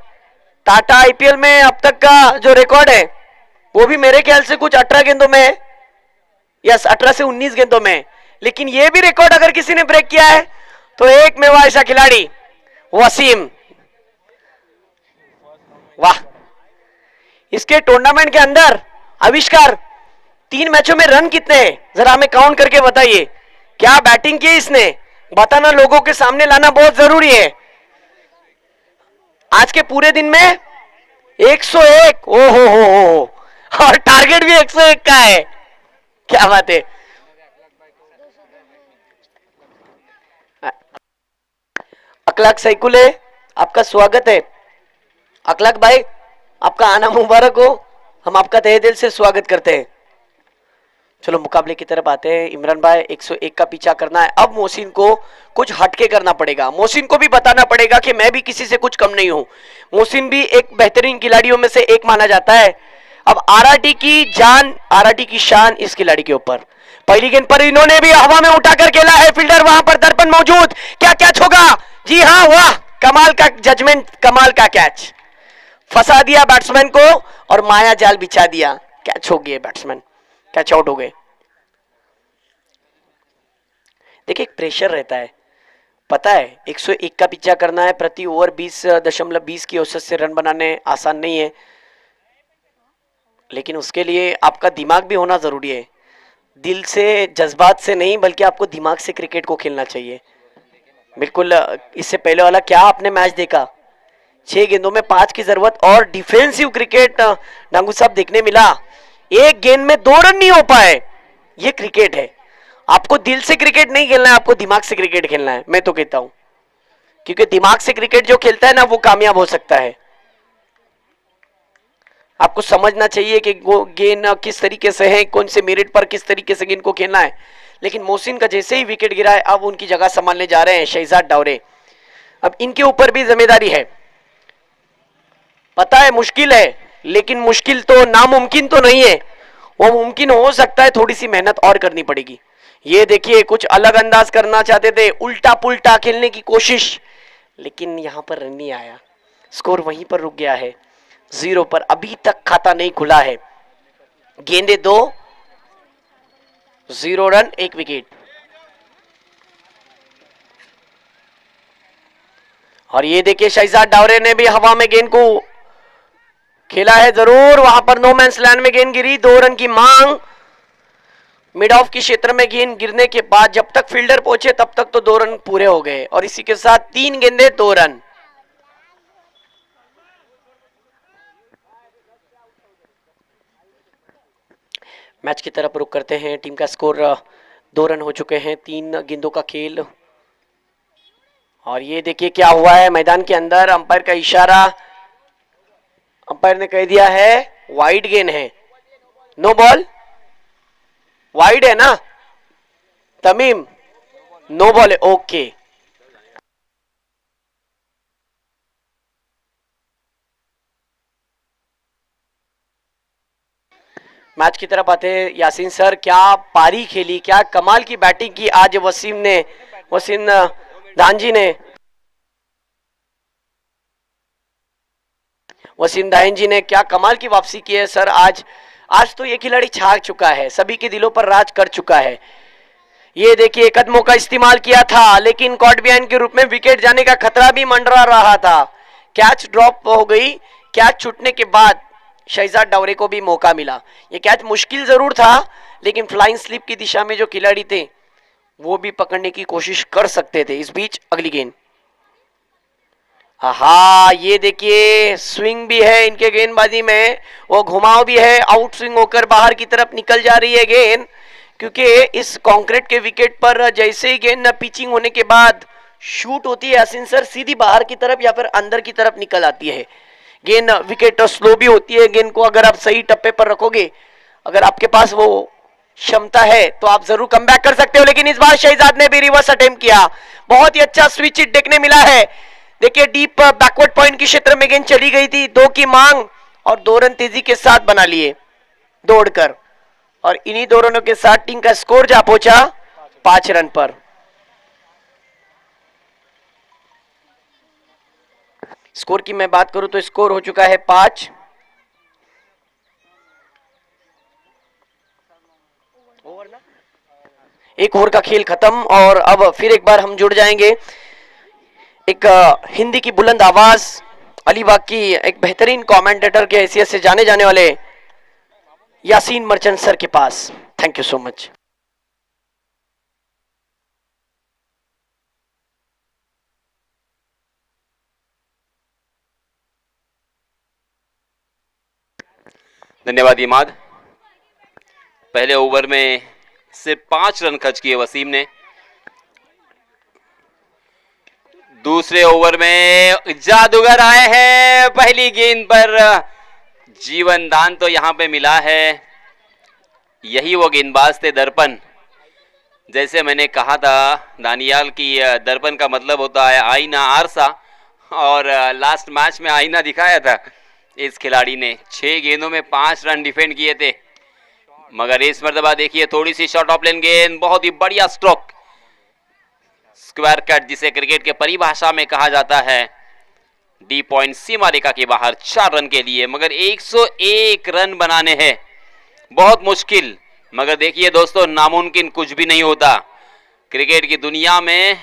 टाटा आईपीएल में अब तक का जो रिकॉर्ड है वो भी मेरे ख्याल से कुछ 18 गेंदों में है, यस 18 से 19 गेंदों में। लेकिन ये भी रिकॉर्ड अगर किसी ने ब्रेक किया है तो एक में वह ऐसा खिलाड़ी वसीम। वाह, इसके टूर्नामेंट के अंदर आविष्कार 3 मैचों में रन कितने हैं जरा हमें काउंट करके बताइए। क्या बैटिंग की इसने, बताना लोगों के सामने लाना बहुत जरूरी है। आज के पूरे दिन में 101, ओ हो, और टारगेट भी 101 का है। क्या बात है। अखलाक सैकुले, आपका स्वागत है। अखलाक भाई, आपका आना मुबारक हो, हम आपका तहे दिल से स्वागत करते हैं। चलो मुकाबले की तरफ आते हैं। इमरान भाई 101 का पीछा करना है। अब मोहसिन को कुछ हटके करना पड़ेगा, मोहसिन को भी बताना पड़ेगा कि मैं भी किसी से कुछ कम नहीं हूं। मोहसिन भी एक बेहतरीन खिलाड़ियों में से एक माना जाता है। अब आरआरटी की जान, आरआरटी की शान इस खिलाड़ी के ऊपर। पहली गेंद पर इन्होंने भी हवा में उठाकर खेला है, फील्डर वहां पर दर्पण मौजूद। क्या कैच होगा? जी हाँ, वाह, कमाल का जजमेंट, कमाल का कैच। फंसा दिया बैट्समैन को और माया जाल बिछा दिया। कैच हो गए, बैट्समैन कैच आउट हो गए। देखिए एक प्रेशर रहता है, पता है 101 का पीछा करना है, प्रति ओवर 20.20 की औसत से रन बनाने आसान नहीं है, लेकिन उसके लिए आपका दिमाग भी होना जरूरी है। दिल से, जज्बात से नहीं, बल्कि आपको दिमाग से क्रिकेट को खेलना चाहिए। बिल्कुल, इससे पहले वाला क्या आपने मैच देखा, 6 गेंदों में 5 की जरूरत और डिफेंसिव क्रिकेट डांगू साहब देखने मिला। एक गेंद में 2 रन नहीं हो पाए। ये क्रिकेट है, आपको दिल से क्रिकेट नहीं खेलना है, आपको दिमाग से क्रिकेट खेलना है, मैं तो कहता हूं, क्योंकि दिमाग से क्रिकेट जो खेलता है ना वो कामयाब हो सकता है। आपको समझना चाहिए कि गेंद किस तरीके से है, कौन से मेरिट पर किस तरीके से गेंद को खेलना है। लेकिन मोहसिन का जैसे ही विकेट गिरा है, अब उनकी जगह संभालने जा रहे हैं शहजाद डावरे। अब इनके ऊपर भी जिम्मेदारी है। पता है मुश्किल है, लेकिन मुश्किल तो नामुमकिन तो नहीं है, वो मुमकिन हो सकता है। थोड़ी सी मेहनत और करनी पड़ेगी। ये देखिए कुछ अलग अंदाज करना चाहते थे, उल्टा पुल्टा खेलने की कोशिश, लेकिन यहां पर रन नहीं आया। स्कोर वहीं पर रुक गया है 0 पर। अभी तक खाता नहीं खुला है। गेंदे 2, 0 रन 1 विकेट। और ये देखिए शहजाद डावरे ने भी हवा में गेंद को खेला है जरूर। वहां पर नो मैंस लैंड में गेंद गिरी। 2 रन की मांग। मिड ऑफ के क्षेत्र में गेंद गिरने के बाद जब तक फील्डर पहुंचे तब तक तो 2 रन पूरे हो गए, और इसी के साथ 3 गेंदे 2 रन। मैच की तरफ रुख करते हैं। टीम का स्कोर 2 रन हो चुके हैं, 3 गेंदों का खेल। और ये देखिए क्या हुआ है मैदान के अंदर। अंपायर का इशारा, अंपायर ने कह दिया है वाइड गेंद है, नो बॉल। वाइड है ना तमीम? नो बॉल है, ओके। मैच की तरफ आते हैं यासीन सर। क्या पारी खेली, क्या कमाल की बैटिंग की आज वसीम दांजी ने। वसीम दाहिन जी ने क्या कमाल की वापसी की है सर। आज तो ये खिलाड़ी छा चुका है, सभी के दिलों पर राज कर चुका है। ये देखिए कदमों का इस्तेमाल किया था, लेकिन कॉट बिहाइंड के रूप में विकेट जाने का खतरा भी मंडरा रहा था। कैच ड्रॉप हो गई। कैच छूटने के बाद शहजाद डावरे को भी मौका मिला। ये कैच मुश्किल जरूर था, लेकिन फ्लाइंग स्लिप की दिशा में जो खिलाड़ी थे वो भी पकड़ने की कोशिश कर सकते थे। इस बीच अगली गेंद। हाँ ये देखिए स्विंग भी है इनके गेंदबाजी में, वो घुमाव भी है। आउट स्विंग होकर बाहर की तरफ निकल जा रही है गेंद, क्योंकि इस कंक्रीट के विकेट पर जैसे ही गेंद पिचिंग होने के बाद शूट होती है यासीन सर, सीधी बाहर की तरफ या फिर अंदर की तरफ निकल आती है गेंद। विकेट स्लो भी होती है। गेंद को अगर आप सही टप्पे पर रखोगे, अगर आपके पास वो क्षमता है तो आप जरूर कम बैक कर सकते हो। लेकिन इस बार शहजाद ने भी रिवर्स अटेम्प्ट किया। बहुत ही अच्छा स्विच हिट देखने मिला है। देखिए डीप बैकवर्ड पॉइंट के क्षेत्र में गेंद चली गई थी। 2 की मांग और 2 रन तेजी के साथ बना लिए दौड़कर, और इन्हीं 2 रनों के साथ टीम का स्कोर जा पहुंचा 5 रन पर। स्कोर की मैं बात करूं तो स्कोर हो चुका है 5। एक ओवर का खेल खत्म, और अब फिर एक बार हम जुड़ जाएंगे एक हिंदी की बुलंद आवाज, अलीबाग की एक बेहतरीन कमेंटेटर के हैसियत से जाने जाने वाले यासीन मर्चेंट सर के पास। Thank you so much. धन्यवाद इमाद। पहले ओवर में सिर्फ 5 रन खर्च किए वसीम ने। दूसरे ओवर में जादूगर आए हैं। पहली गेंद पर जीवन दान तो यहां पे मिला है। यही वो गेंदबाज थे दर्पण। जैसे मैंने कहा था दानियाल की दर्पण का मतलब होता है आईना, आरसा, और लास्ट मैच में आईना दिखाया था इस खिलाड़ी ने। 6 गेंदों में 5 रन डिफेंड किए थे। मगर इस मर्तबा देखिए थोड़ी सी शॉर्ट ऑफ लेन गेंद, बहुत ही बढ़िया स्ट्रोक, स्क्वायर कट जिसे क्रिकेट के परिभाषा में कहा जाता है। डी पॉइंट सीमा रेखा के बाहर 4 रन के लिए, मगर 101 रन बनाने हैं, बहुत मुश्किल। मगर देखिए दोस्तों, नामुमकिन कुछ भी नहीं होता। क्रिकेट की दुनिया में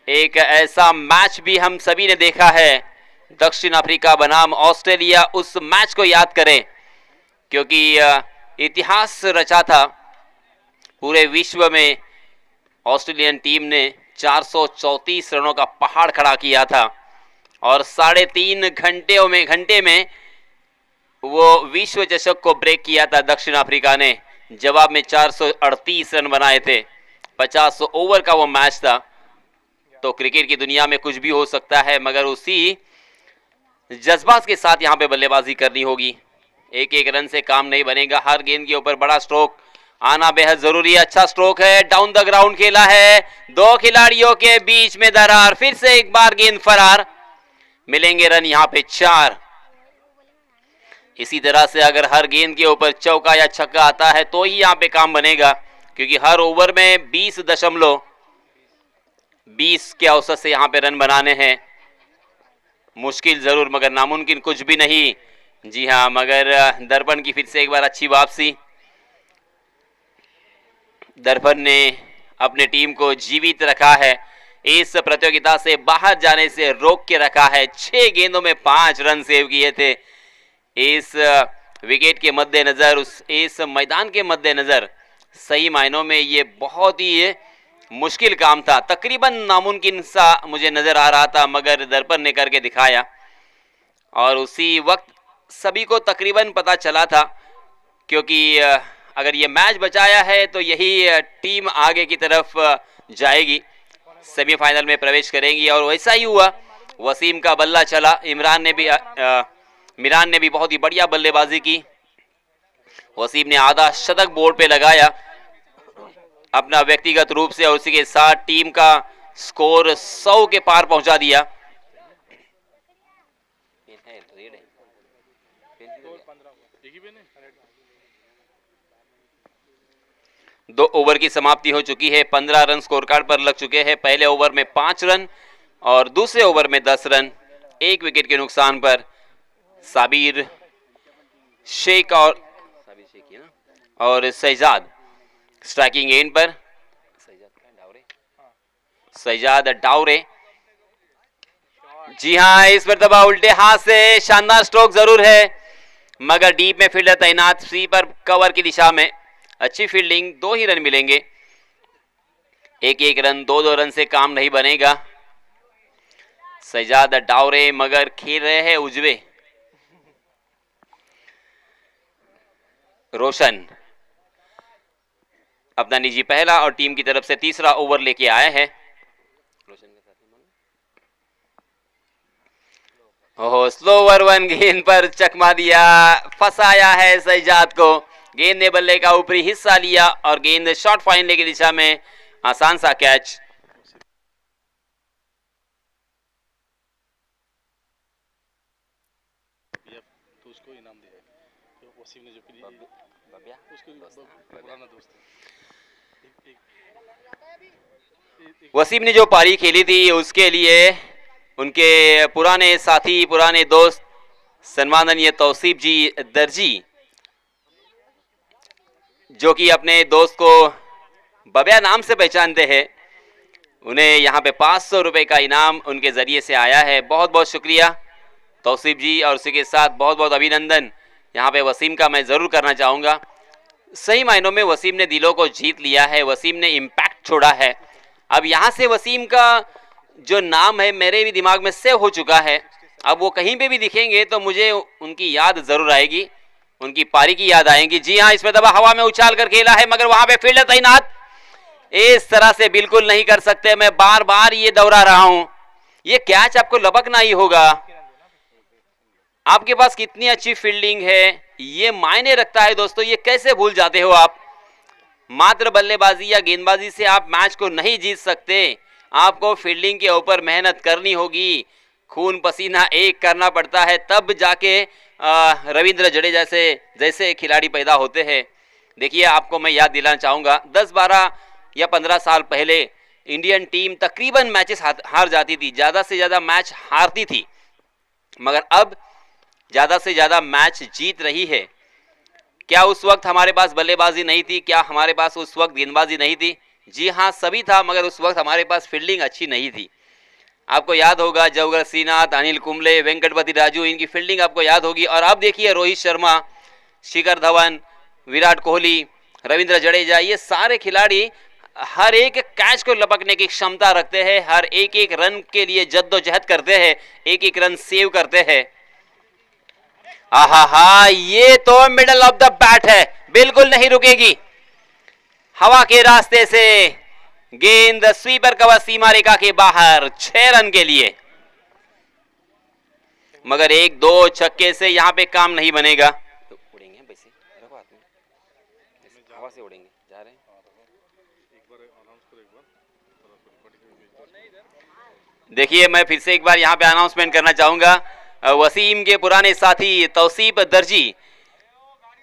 एक ऐसा मैच भी हम सभी ने देखा है, दक्षिण अफ्रीका बनाम ऑस्ट्रेलिया। उस मैच को याद करें, क्योंकि इतिहास रचा था पूरे विश्व में। ऑस्ट्रेलियन टीम ने 434 रनों का पहाड़ खड़ा किया था, और 3.5 घंटे में वो विश्व चषक को ब्रेक किया था दक्षिण अफ्रीका ने। जवाब में 438 रन बनाए थे। 50 ओवर का वो मैच था। तो क्रिकेट की दुनिया में कुछ भी हो सकता है, मगर उसी जज्बात के साथ यहाँ पे बल्लेबाजी करनी होगी। एक एक रन से काम नहीं बनेगा, हर गेंद के ऊपर बड़ा स्ट्रोक आना बेहद जरूरी है। अच्छा स्ट्रोक है, डाउन द ग्राउंड खेला है, दो खिलाड़ियों के बीच में दरार, फिर से एक बार गेंद फरार, मिलेंगे रन यहाँ पे 4। इसी तरह से अगर हर गेंद के ऊपर चौका या छक्का आता है तो ही यहाँ पे काम बनेगा, क्योंकि हर ओवर में 20.20 के औसत से यहाँ पे रन बनाने हैं। मुश्किल जरूर मगर नामुमकिन कुछ भी नहीं। जी हाँ, मगर दर्पण की फिर से एक बार अच्छी वापसी। दर्पण ने अपने टीम को जीवित रखा है, इस प्रतियोगिता से बाहर जाने से रोक के रखा है। 6 गेंदों में 5 रन सेव किए थे। इस विकेट के मद्देनजर, इस मैदान के मद्देनजर सही मायनों में ये बहुत ही मुश्किल काम था, तकरीबन नामुमकिन सा मुझे नजर आ रहा था, मगर दर्पण ने करके दिखाया। और उसी वक्त सभी को तकरीबन पता चला था, क्योंकि अगर ये मैच बचाया है तो यही टीम आगे की तरफ जाएगी, सेमीफाइनल में प्रवेश करेंगी। और वैसा ही हुआ, वसीम का बल्ला चला, मीरान ने भी बहुत ही बढ़िया बल्लेबाजी की। वसीम ने आधा शतक बोर्ड पे लगाया अपना व्यक्तिगत रूप से, और उसी के साथ टीम का स्कोर 100 के पार पहुंचा दिया। दो ओवर की समाप्ति हो चुकी है, 15 रन स्कोर कार्ड पर लग चुके हैं। पहले ओवर में 5 रन और दूसरे ओवर में 10 रन, 1 विकेट के नुकसान पर साबिर शेख और शहजाद स्ट्राइकिंग एंड पर। शहजाद डावरे, जी हाँ, इस मरतबा उल्टे हाथ से शानदार स्ट्रोक जरूर है, मगर डीप में फील्डर तैनात, सी पर कवर की दिशा में अच्छी फील्डिंग, 2 ही रन मिलेंगे। 1-1 रन, 2-2 रन से काम नहीं बनेगा। शहजाद डावरे मगर खेल रहे हैं उजवे। रोशन अपना निजी पहला और टीम की तरफ से तीसरा ओवर लेके आए हैं। ओहो, स्लोवर 1 गेंद पर चकमा दिया, फंसाया है शहजाद को। गेंद ने बल्ले का ऊपरी हिस्सा लिया और गेंद शॉर्ट फाइनल की दिशा में आसान सा कैच। वसीम ने जो पारी खेली थी उसके लिए उनके पुराने साथी, पुराने दोस्त सन्माननीय तौसीफ जी दर्जी, जो कि अपने दोस्त को बबिया नाम से पहचानते हैं, उन्हें यहाँ पे 500 रुपए का इनाम उनके जरिए से आया है। बहुत बहुत शुक्रिया तौसीफ जी, और उसी के साथ बहुत बहुत अभिनंदन यहाँ पे वसीम का मैं ज़रूर करना चाहूँगा। सही मायनों में वसीम ने दिलों को जीत लिया है, वसीम ने इम्पैक्ट छोड़ा है। अब यहाँ से वसीम का जो नाम है मेरे भी दिमाग में सेव हो चुका है। अब वो कहीं पे भी दिखेंगे तो मुझे उनकी याद जरूर आएगी, उनकी पारी की याद आएगी। जी हाँ, इसमें दबा हवा में उछाल कर खेला है, मगर वहां पे फील्डर तैनात, इस तरह से बिल्कुल नहीं कर सकते। मैं बार बार ये दोहरा रहा हूं, ये कैच आपको लपकना ही होगा। आपके पास कितनी अच्छी फील्डिंग है ये मायने रखता है दोस्तों, ये कैसे भूल जाते हो आप। मात्र बल्लेबाजी या गेंदबाजी से आप मैच को नहीं जीत सकते, आपको फील्डिंग के ऊपर मेहनत करनी होगी, खून पसीना एक करना पड़ता है, तब जाके रविंद्र जडेजा जैसे खिलाड़ी पैदा होते हैं। देखिए, आपको मैं याद दिलाना चाहूँगा, 10, 12 या 15 साल पहले इंडियन टीम तकरीबन मैचेस हार जाती थी, ज़्यादा से ज़्यादा मैच हारती थी, मगर अब ज़्यादा से ज़्यादा मैच जीत रही है। क्या उस वक्त हमारे पास बल्लेबाजी नहीं थी? क्या हमारे पास उस वक्त गेंदबाजी नहीं थी? जी हाँ, सभी था, मगर उस वक्त हमारे पास फील्डिंग अच्छी नहीं थी। आपको याद होगा जवाहर श्रीनाथ, अनिल कुंबले, वेंकटपति राजू, इनकी फील्डिंग आपको याद होगी। और अब देखिए रोहित शर्मा, शिखर धवन, विराट कोहली, रविंद्र जडेजा, ये सारे खिलाड़ी हर एक कैच को लपकने की क्षमता रखते हैं, हर एक एक रन के लिए जद्दोजहद करते हैं, एक एक रन सेव करते हैं। आहा, ये तो मिडल ऑफ द बैट है, बिल्कुल नहीं रुकेगी। हवा के रास्ते से गेंद स्वीपर कवर सीमा रेखा के बाहर, 6 रन के लिए। मगर 1-2 छक्के से यहाँ पे काम नहीं बनेगा। तो उड़ेंगे वैसे, रखो हाथ में, हवा से उड़ेंगे, जा रहे हैं। देखिए मैं फिर से एक बार यहाँ पे अनाउंसमेंट करना चाहूंगा, वसीम के पुराने साथी तौसीफ दर्जी,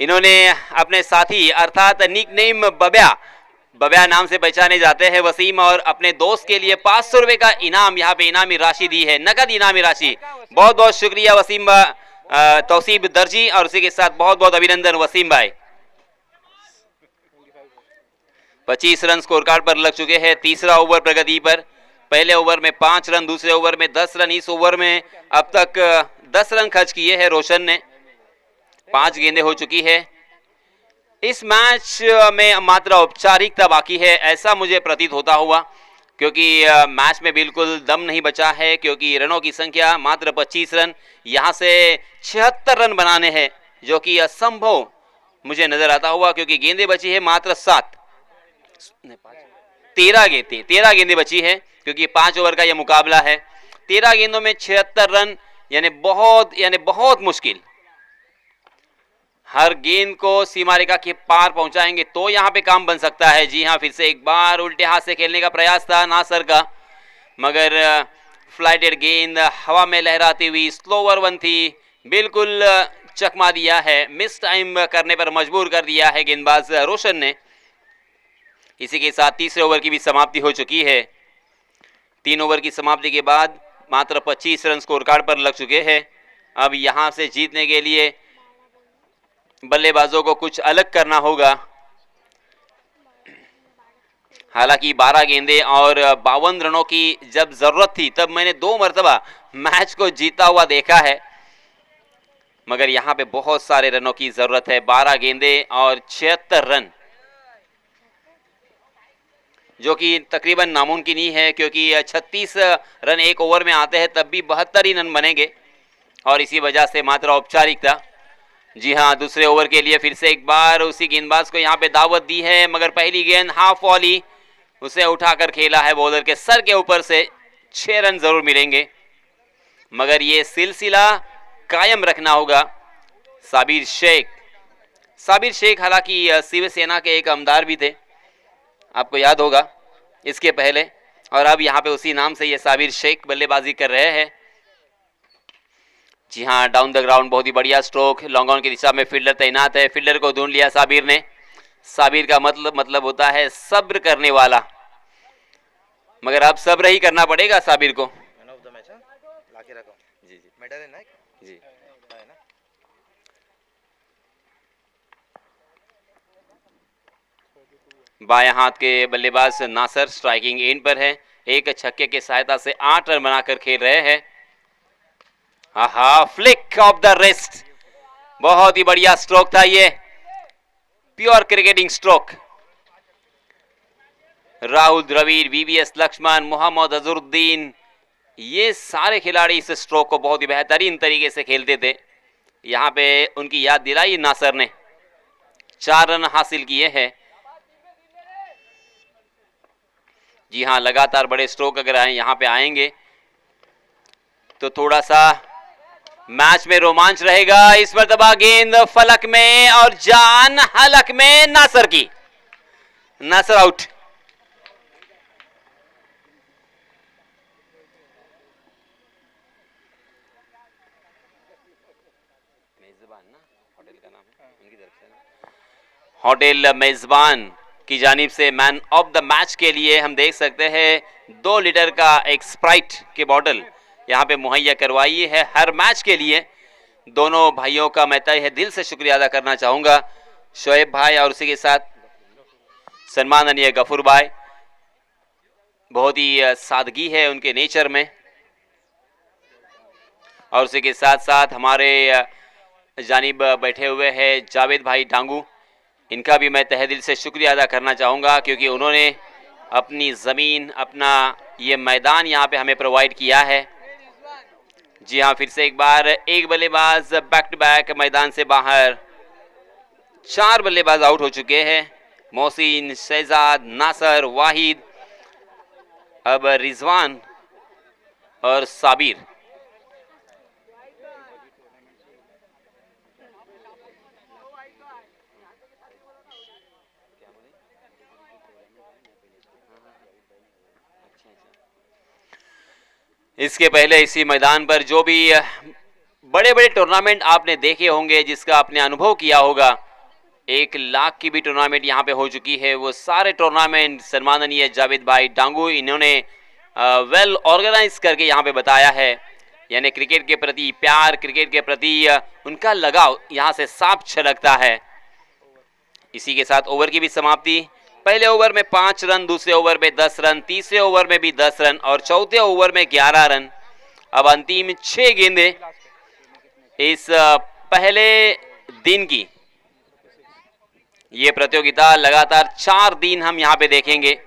इन्होंने अपने साथी अर्थात निक नेम बब्या नाम से पहचाने जाते हैं वसीम, और अपने दोस्त के लिए 500 रुपए का इनाम यहाँ पे इनामी राशि दी है, नकद इनामी राशि। बहुत बहुत शुक्रिया वसीम तौसीफ दर्जी, और उसी के साथ बहुत बहुत अभिनंदन वसीम भाई। 25 रन स्कोर कार्ड पर लग चुके हैं। तीसरा ओवर प्रगति पर, पहले ओवर में 5 रन, दूसरे ओवर में 10 रन। इस ओवर में अब तक 10 रन खर्च किए हैं रोशन ने, 5 गेंदें हो चुकी है। इस मैच में मात्र औपचारिकता बाकी है ऐसा मुझे प्रतीत होता हुआ, क्योंकि मैच में बिल्कुल दम नहीं बचा है, क्योंकि रनों की संख्या मात्र 25 रन, यहां से 76 रन बनाने हैं, जो कि असंभव मुझे नजर आता हुआ, क्योंकि गेंदें बची है मात्र 13 गेंदें बची है, क्योंकि 5 ओवर का यह मुकाबला है। 13 गेंदों में 76 रन यानी बहुत मुश्किल। हर गेंद को सीमा रेखा के पार पहुंचाएंगे तो यहां पे काम बन सकता है। जी हां, फिर से एक बार उल्टे हाथ से खेलने का प्रयास था नासर का, मगर फ्लाइटेड गेंद हवा में लहराती हुई स्लोवर वन थी, बिल्कुल चकमा दिया है, मिस टाइम करने पर मजबूर कर दिया है गेंदबाज रोशन ने। इसी के साथ तीसरे ओवर की भी समाप्ति हो चुकी है। 3 ओवर की समाप्ति के बाद मात्र 25 रन स्कोर कार्ड पर लग चुके हैं। अब यहां से जीतने के लिए बल्लेबाजों को कुछ अलग करना होगा। हालांकि 12 गेंदें और 52 रनों की जब जरूरत थी तब मैंने 2 मरतबा मैच को जीता हुआ देखा है, मगर यहां पे बहुत सारे रनों की जरूरत है। 12 गेंदें और 76 रन, जो कि तकरीबन नामुमकिन ही है, क्योंकि 36 रन 1 ओवर में आते हैं तब भी 72 ही रन बनेंगे, और इसी वजह से मात्र औपचारिकता। जी हां, दूसरे ओवर के लिए फिर से एक बार उसी गेंदबाज को यहां पे दावत दी है, मगर पहली गेंद हाफ वॉली, उसे उठाकर खेला है बॉलर के सर के ऊपर से। 6 रन जरूर मिलेंगे, मगर ये सिलसिला कायम रखना होगा। साबिर शेख हालांकि शिवसेना के एक आमदार भी थे, आपको याद होगा इसके पहले, और अब यहाँ पे उसी नाम से ये साबिर शेख बल्लेबाजी कर रहे हैं। जी हाँ, डाउन द ग्राउंड बहुत ही बढ़िया स्ट्रोक, लॉन्ग ऑन की दिशा में फील्डर तैनात है, फील्डर को ढूंढ लिया साबिर ने। साबिर का मतलब होता है सब्र करने वाला, मगर अब सब्र ही करना पड़ेगा साबिर को। मैन ऑफ द मैच लाके रखो। जी मेडल है ना जी। बाएं हाथ के बल्लेबाज नासर स्ट्राइकिंग एंड पर है, एक छक्के की सहायता से 8 रन बनाकर खेल रहे हैं। फ्लिक ऑफ द रिस्ट, बहुत ही बढ़िया स्ट्रोक था ये, pure cricketing stroke. Rahul Dravid, VVS Laxman, Mohammad Azharuddin, ये सारे खिलाड़ी इस स्ट्रोक को बहुत ही बेहतरीन तरीके से खेलते थे। यहां पे उनकी याद दिलाई नासर ने। 4 रन हासिल किए हैं। जी हां, लगातार बड़े स्ट्रोक अगर यहां पे आएंगे तो थोड़ा सा मैच में रोमांच रहेगा। इस मर्तबा गेंद फलक में और जान हलक में नासर की, नासर आउट। होटल मेजबान की जानिब से मैन ऑफ द मैच के लिए हम देख सकते हैं 2 लीटर का एक स्प्राइट की बोतल यहाँ पे मुहैया करवाई है हर मैच के लिए। दोनों भाइयों का मैं तहे दिल से शुक्रिया अदा करना चाहूँगा, शोएब भाई और उसी के साथ सम्माननीय गफूर भाई। बहुत ही सादगी है उनके नेचर में, और उसी के साथ साथ हमारे जानिब बैठे हुए हैं जावेद भाई डांगू, इनका भी मैं तहे दिल से शुक्रिया अदा करना चाहूँगा, क्योंकि उन्होंने अपनी ज़मीन, अपना ये मैदान यहाँ पे हमें प्रोवाइड किया है। जी हाँ, फिर से एक बार एक बल्लेबाज बैक टू बैक मैदान से बाहर, 4 बल्लेबाज आउट हो चुके हैं। मोहसिन, शहजाद, नासर, वाहिद, अब रिजवान और साबिर। इसके पहले इसी मैदान पर जो भी बड़े बड़े टूर्नामेंट आपने देखे होंगे, जिसका आपने अनुभव किया होगा, 1 लाख की भी टूर्नामेंट यहाँ पे हो चुकी है। वो सारे टूर्नामेंट सम्माननीय जावेद भाई डांगू इन्होंने वेल ऑर्गेनाइज करके यहाँ पे बताया है। यानी क्रिकेट के प्रति प्यार, क्रिकेट के प्रति उनका लगाव यहाँ से साफ छलकता है। इसी के साथ ओवर की भी समाप्ति। पहले ओवर में 5 रन, दूसरे ओवर में 10 रन, तीसरे ओवर में भी 10 रन और चौथे ओवर में 11 रन। अब अंतिम 6 गेंदें इस पहले दिन की ये प्रतियोगिता लगातार 4 दिन हम यहाँ पे देखेंगे।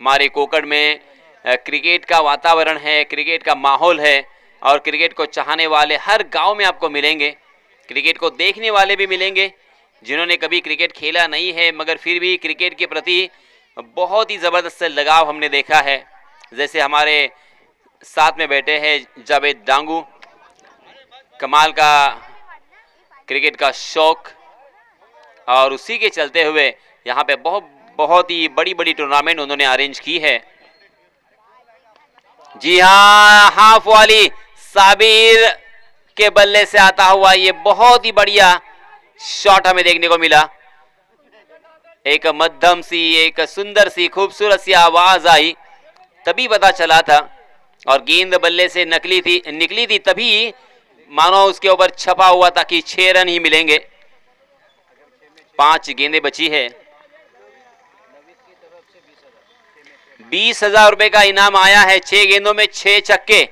हमारे कोकड़ में क्रिकेट का वातावरण है, क्रिकेट का माहौल है और क्रिकेट को चाहने वाले हर गांव में आपको मिलेंगे। क्रिकेट को देखने वाले भी मिलेंगे जिन्होंने कभी क्रिकेट खेला नहीं है मगर फिर भी क्रिकेट के प्रति बहुत ही ज़बरदस्त लगाव हमने देखा है। जैसे हमारे साथ में बैठे हैं जावेद डांगू, कमाल का क्रिकेट का शौक और उसी के चलते हुए यहाँ पे बहुत ही बड़ी बड़ी टूर्नामेंट उन्होंने अरेंज की है। जी हाँ, हाफ वाली साबिर के बल्ले से आता हुआ ये बहुत ही बढ़िया शॉट हमें देखने को मिला। एक मध्यम सी, एक सुंदर सी, खूबसूरत सी आवाज आई, तभी पता चला था और गेंद बल्ले से निकली थी तभी मानो उसके ऊपर छपा हुआ था कि 6 रन ही मिलेंगे। 5 गेंदें बची है। 20,000 रुपए का इनाम आया है। 6 गेंदों में 6 छक्के।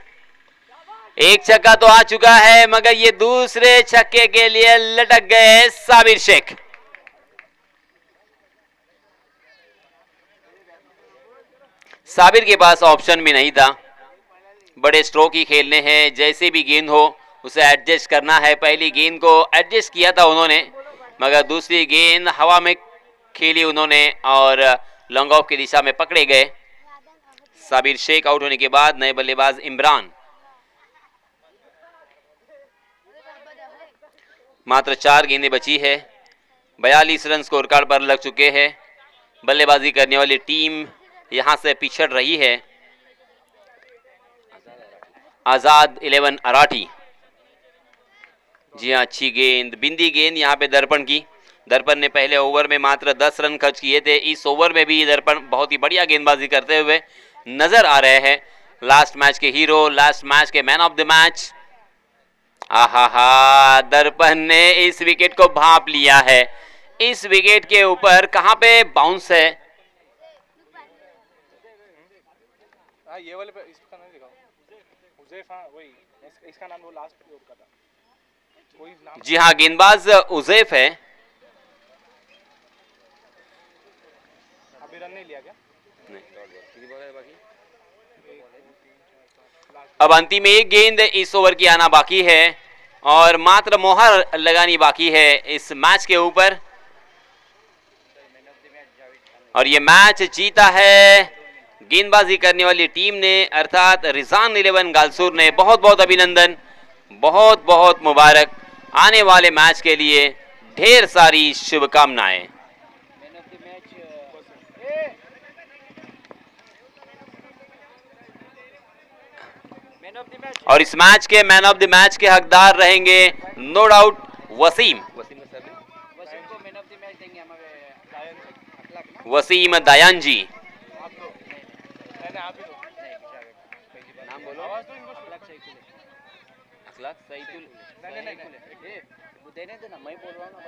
एक छक्का तो आ चुका है मगर ये दूसरे छक्के के लिए लटक गए साबिर शेख। साबिर के पास ऑप्शन भी नहीं था। बड़े स्ट्रोक ही खेलने हैं, जैसे भी गेंद हो उसे एडजस्ट करना है। पहली गेंद को एडजस्ट किया था उन्होंने मगर दूसरी गेंद हवा में खेली उन्होंने और लॉन्ग ऑफ की दिशा में पकड़े गए। साबिर शेख आउट होने के बाद नए बल्लेबाज इमरान। मात्र 4 गेंदें बची है। 42 रन स्कोर कार्ड पर लग चुके हैं। बल्लेबाजी करने वाली टीम यहां से पिछड़ रही है। आजाद 11 अराठी। जी हाँ, अच्छी गेंद, बिंदी गेंद यहाँ पे दर्पण की। दर्पण ने पहले ओवर में मात्र 10 रन खर्च किए थे। इस ओवर में भी दर्पण बहुत ही बढ़िया गेंदबाजी करते हुए नजर आ रहे हैं। लास्ट मैच के हीरो, लास्ट मैच के मैन ऑफ द मैच। आहा, दर्पण ने इस विकेट को भांप लिया है। इस विकेट के ऊपर कहां पे बाउंस है? ये वाले पे इसका नाम दिखाओ। उज़ैफ, हाँ वही, इसका नाम वो लास्ट पे का था। वही नाम। जी हाँ, गेंदबाज उज़ैफ है। अभी रन नहीं लिया क्या? नहीं। अब अंतिम 1 गेंद इस ओवर की आना बाकी है और मात्र मोहर लगानी बाकी है इस मैच के ऊपर और ये मैच जीता है गेंदबाजी करने वाली टीम ने, अर्थात रिजान 11 गालसूर ने। बहुत बहुत अभिनंदन, बहुत बहुत मुबारक। आने वाले मैच के लिए ढेर सारी शुभकामनाएं। और इस मैच के मैन ऑफ द मैच के हकदार रहेंगे नो डाउट वसीम दायान जी। नाम बोलो। अखलाक सईदुल। देने देना, मैं बोल रहा हूँ ना।